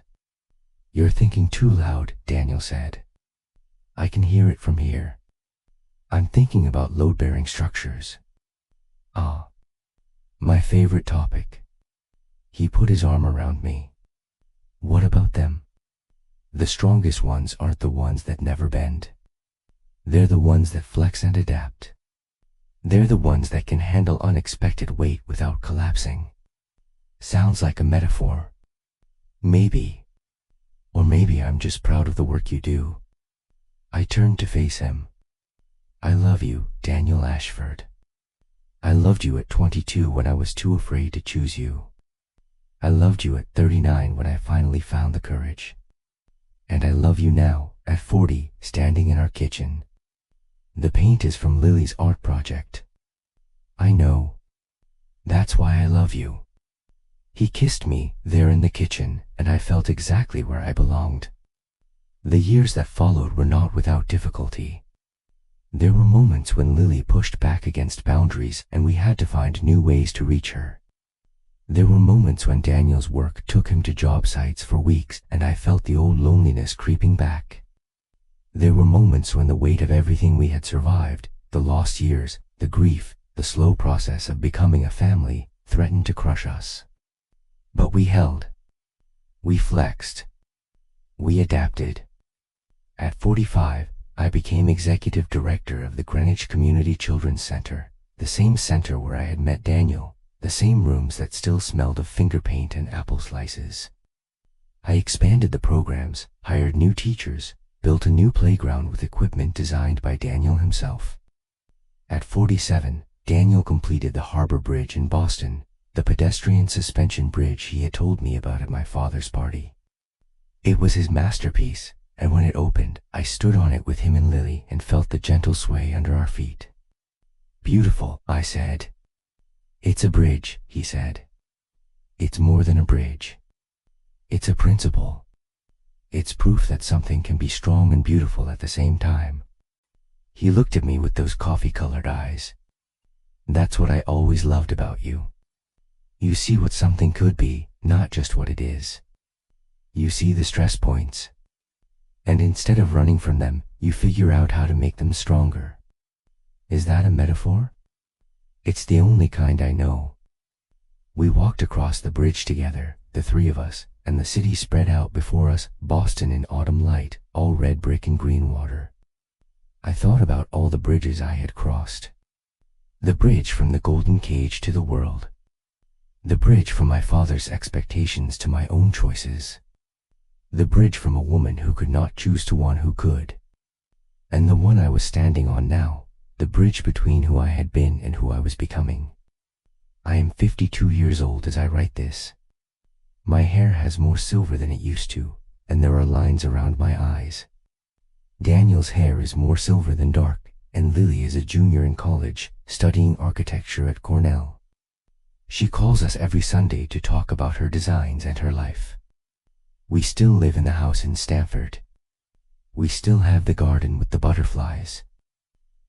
"You're thinking too loud," Daniel said. "I can hear it from here. I'm thinking about load-bearing structures." "Ah, my favorite topic." He put his arm around me. "What about them? The strongest ones aren't the ones that never bend. They're the ones that flex and adapt. They're the ones that can handle unexpected weight without collapsing." Sounds like a metaphor. Maybe. Or maybe I'm just proud of the work you do. I turned to face him. "I love you, Daniel Ashford. I loved you at 22 when I was too afraid to choose you. I loved you at 39 when I finally found the courage. And I love you now, at 40, standing in our kitchen. The paint is from Lily's art project. I know. That's why I love you." He kissed me there in the kitchen, and I felt exactly where I belonged. The years that followed were not without difficulty. There were moments when Lily pushed back against boundaries and we had to find new ways to reach her. There were moments when Daniel's work took him to job sites for weeks and I felt the old loneliness creeping back. There were moments when the weight of everything we had survived, the lost years, the grief, the slow process of becoming a family, threatened to crush us. But we held. We flexed. We adapted. At 45, I became executive director of the Greenwich Community Children's Center, the same center where I had met Daniel, the same rooms that still smelled of finger paint and apple slices. I expanded the programs, hired new teachers, built a new playground with equipment designed by Daniel himself. At 47, Daniel completed the Harbor Bridge in Boston, the pedestrian suspension bridge he had told me about at my father's party. It was his masterpiece, and when it opened, I stood on it with him and Lily and felt the gentle sway under our feet. "Beautiful," I said. "It's a bridge," he said. "It's more than a bridge. It's a principle. It's proof that something can be strong and beautiful at the same time." He looked at me with those coffee-colored eyes. "That's what I always loved about you. You see what something could be, not just what it is. You see the stress points. And instead of running from them, you figure out how to make them stronger." Is that a metaphor? It's the only kind I know. We walked across the bridge together, the three of us, and the city spread out before us, Boston in autumn light, all red brick and green water. I thought about all the bridges I had crossed. The bridge from the Golden Cage to the world. The bridge from my father's expectations to my own choices. The bridge from a woman who could not choose to one who could. And the one I was standing on now, the bridge between who I had been and who I was becoming. I am 52 years old as I write this. My hair has more silver than it used to, and there are lines around my eyes. Daniel's hair is more silver than dark, and Lily is a junior in college, studying architecture at Cornell. She calls us every Sunday to talk about her designs and her life. We still live in the house in Stamford. We still have the garden with the butterflies.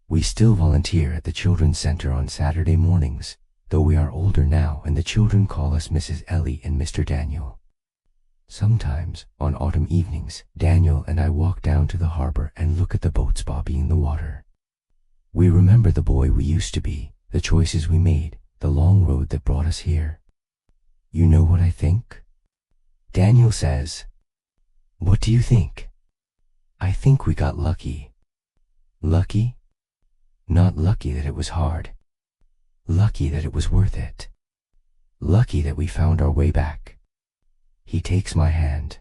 We still volunteer at the Children's Center on Saturday mornings, though we are older now and the children call us Mrs. Ellie and Mr. Daniel. Sometimes, on autumn evenings, Daniel and I walk down to the harbor and look at the boats bobbing in the water. We remember the boy we used to be, the choices we made, the long road that brought us here. You know what I think? Daniel says, "What do you think?" I think we got lucky. Lucky? Not lucky that it was hard. Lucky that it was worth it. Lucky that we found our way back. He takes my hand.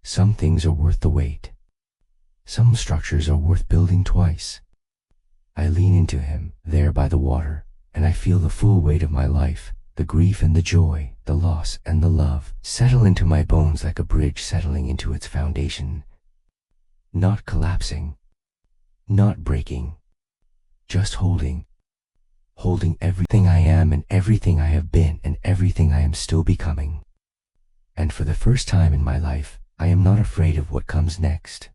Some things are worth the wait. Some structures are worth building twice. I lean into him, there by the water, and I feel the full weight of my life, the grief and the joy, the loss and the love, settle into my bones like a bridge settling into its foundation. Not collapsing. Not breaking. Just holding. Holding everything I am and everything I have been and everything I am still becoming. And for the first time in my life, I am not afraid of what comes next.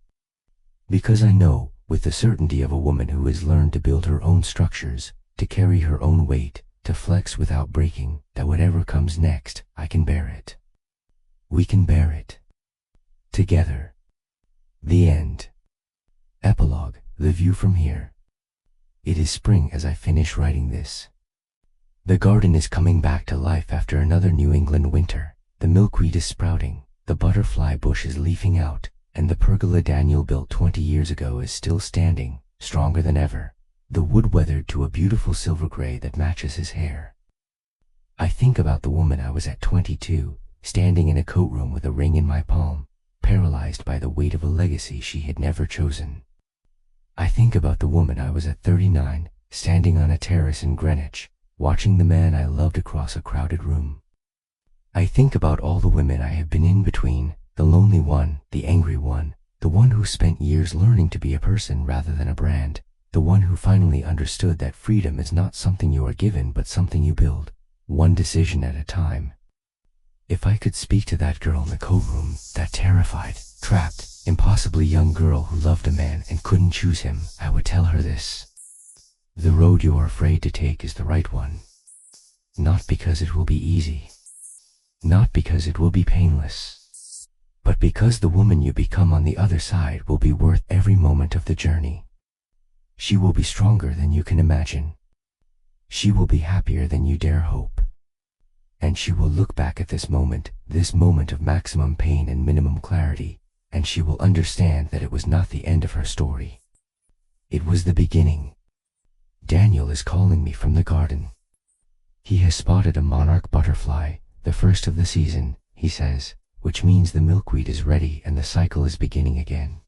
Because I know, with the certainty of a woman who has learned to build her own structures, to carry her own weight, to flex without breaking, that whatever comes next, I can bear it. We can bear it. Together. The end. Epilogue, the view from here. It is spring as I finish writing this. The garden is coming back to life after another New England winter. The milkweed is sprouting, the butterfly bush is leafing out, and the pergola Daniel built 20 years ago is still standing, stronger than ever, the wood weathered to a beautiful silver gray that matches his hair. I think about the woman I was at 22, standing in a coat room with a ring in my palm, paralyzed by the weight of a legacy she had never chosen. I think about the woman I was at 39, standing on a terrace in Greenwich, watching the man I loved across a crowded room. I think about all the women I have been in between, the lonely one, the angry one, the one who spent years learning to be a person rather than a brand, the one who finally understood that freedom is not something you are given but something you build, one decision at a time. If I could speak to that girl in the coat room, that terrified, trapped, impossibly young girl who loved a man and couldn't choose him, I would tell her this. The road you are afraid to take is the right one. Not because it will be easy. Not because it will be painless. But because the woman you become on the other side will be worth every moment of the journey. She will be stronger than you can imagine. She will be happier than you dare hope. And she will look back at this moment of maximum pain and minimum clarity, and she will understand that it was not the end of her story. It was the beginning. Daniel is calling me from the garden. He has spotted a monarch butterfly, the first of the season, he says, which means the milkweed is ready and the cycle is beginning again.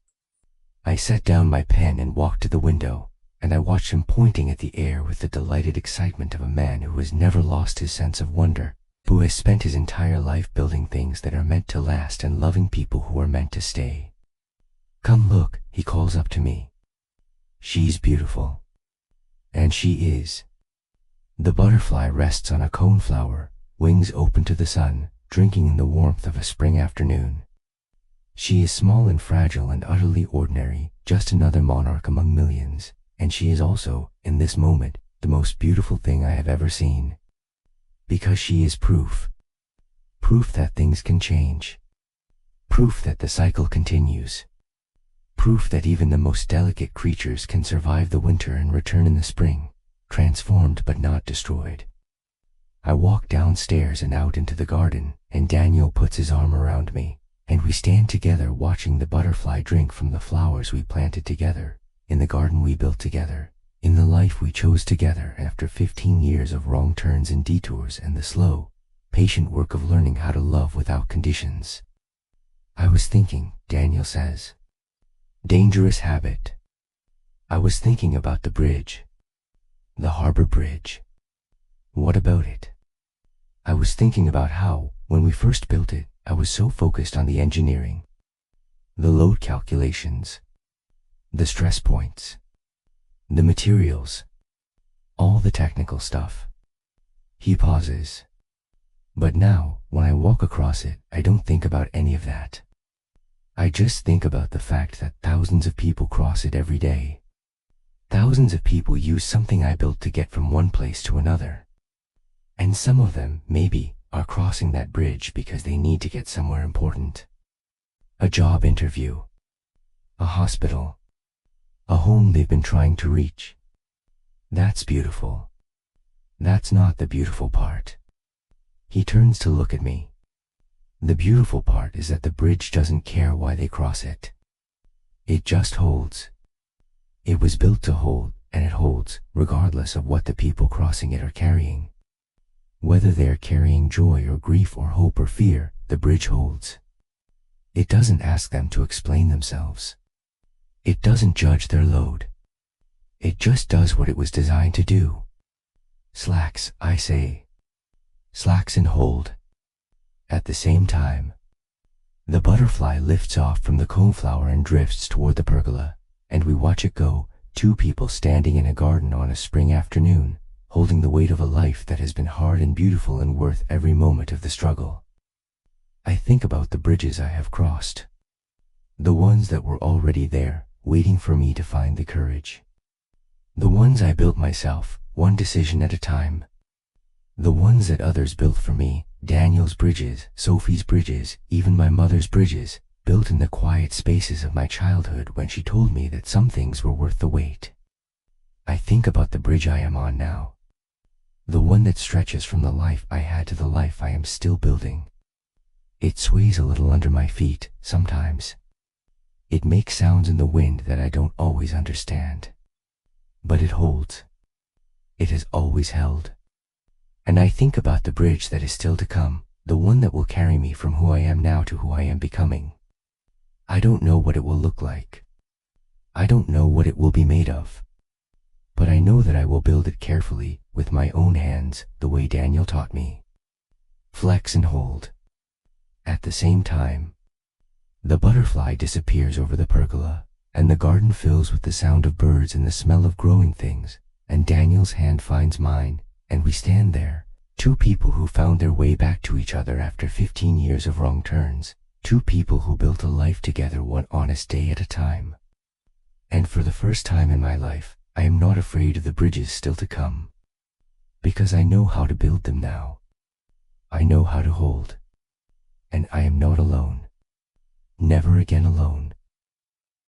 I set down my pen and walked to the window, and I watched him pointing at the air with the delighted excitement of a man who has never lost his sense of wonder, who has spent his entire life building things that are meant to last and loving people who are meant to stay. Come look, he calls up to me. She's beautiful. And she is. The butterfly rests on a coneflower, wings open to the sun, drinking in the warmth of a spring afternoon. She is small and fragile and utterly ordinary, just another monarch among millions, and she is also, in this moment, the most beautiful thing I have ever seen. Because she is proof. Proof that things can change. Proof that the cycle continues. Proof that even the most delicate creatures can survive the winter and return in the spring, transformed but not destroyed. I walk downstairs and out into the garden, and Daniel puts his arm around me, and we stand together watching the butterfly drink from the flowers we planted together, in the garden we built together, in the life we chose together after 15 years of wrong turns and detours and the slow, patient work of learning how to love without conditions. I was thinking, Daniel says. Dangerous habit. I was thinking about the bridge. The harbor bridge. What about it? I was thinking about how, when we first built it, I was so focused on the engineering, the load calculations, the stress points, the materials, all the technical stuff. He pauses. But now, when I walk across it, I don't think about any of that. I just think about the fact that thousands of people cross it every day. Thousands of people use something I built to get from one place to another. And some of them, maybe, are crossing that bridge because they need to get somewhere important. A job interview. A hospital. A home they've been trying to reach. That's beautiful. That's not the beautiful part. He turns to look at me. The beautiful part is that the bridge doesn't care why they cross it. It just holds. It was built to hold, and it holds, regardless of what the people crossing it are carrying. Whether they are carrying joy or grief or hope or fear, the bridge holds. It doesn't ask them to explain themselves. It doesn't judge their load. It just does what it was designed to do. Slacks, I say. Slacks and hold. At the same time, the butterfly lifts off from the coneflower and drifts toward the pergola, and we watch it go, two people standing in a garden on a spring afternoon, holding the weight of a life that has been hard and beautiful and worth every moment of the struggle. I think about the bridges I have crossed. The ones that were already there, waiting for me to find the courage. The ones I built myself, one decision at a time. The ones that others built for me, Daniel's bridges, Sophie's bridges, even my mother's bridges, built in the quiet spaces of my childhood when she told me that some things were worth the wait. I think about the bridge I am on now. The one that stretches from the life I had to the life I am still building. It sways a little under my feet, sometimes. It makes sounds in the wind that I don't always understand. But it holds. It has always held. And I think about the bridge that is still to come, the one that will carry me from who I am now to who I am becoming. I don't know what it will look like. I don't know what it will be made of. But I know that I will build it carefully, with my own hands, the way Daniel taught me. Flex and hold. At the same time, the butterfly disappears over the pergola, and the garden fills with the sound of birds and the smell of growing things, and Daniel's hand finds mine, and we stand there, two people who found their way back to each other after 15 years of wrong turns, two people who built a life together one honest day at a time. And for the first time in my life, I am not afraid of the bridges still to come, because I know how to build them now. I know how to hold. And I am not alone. Never again alone.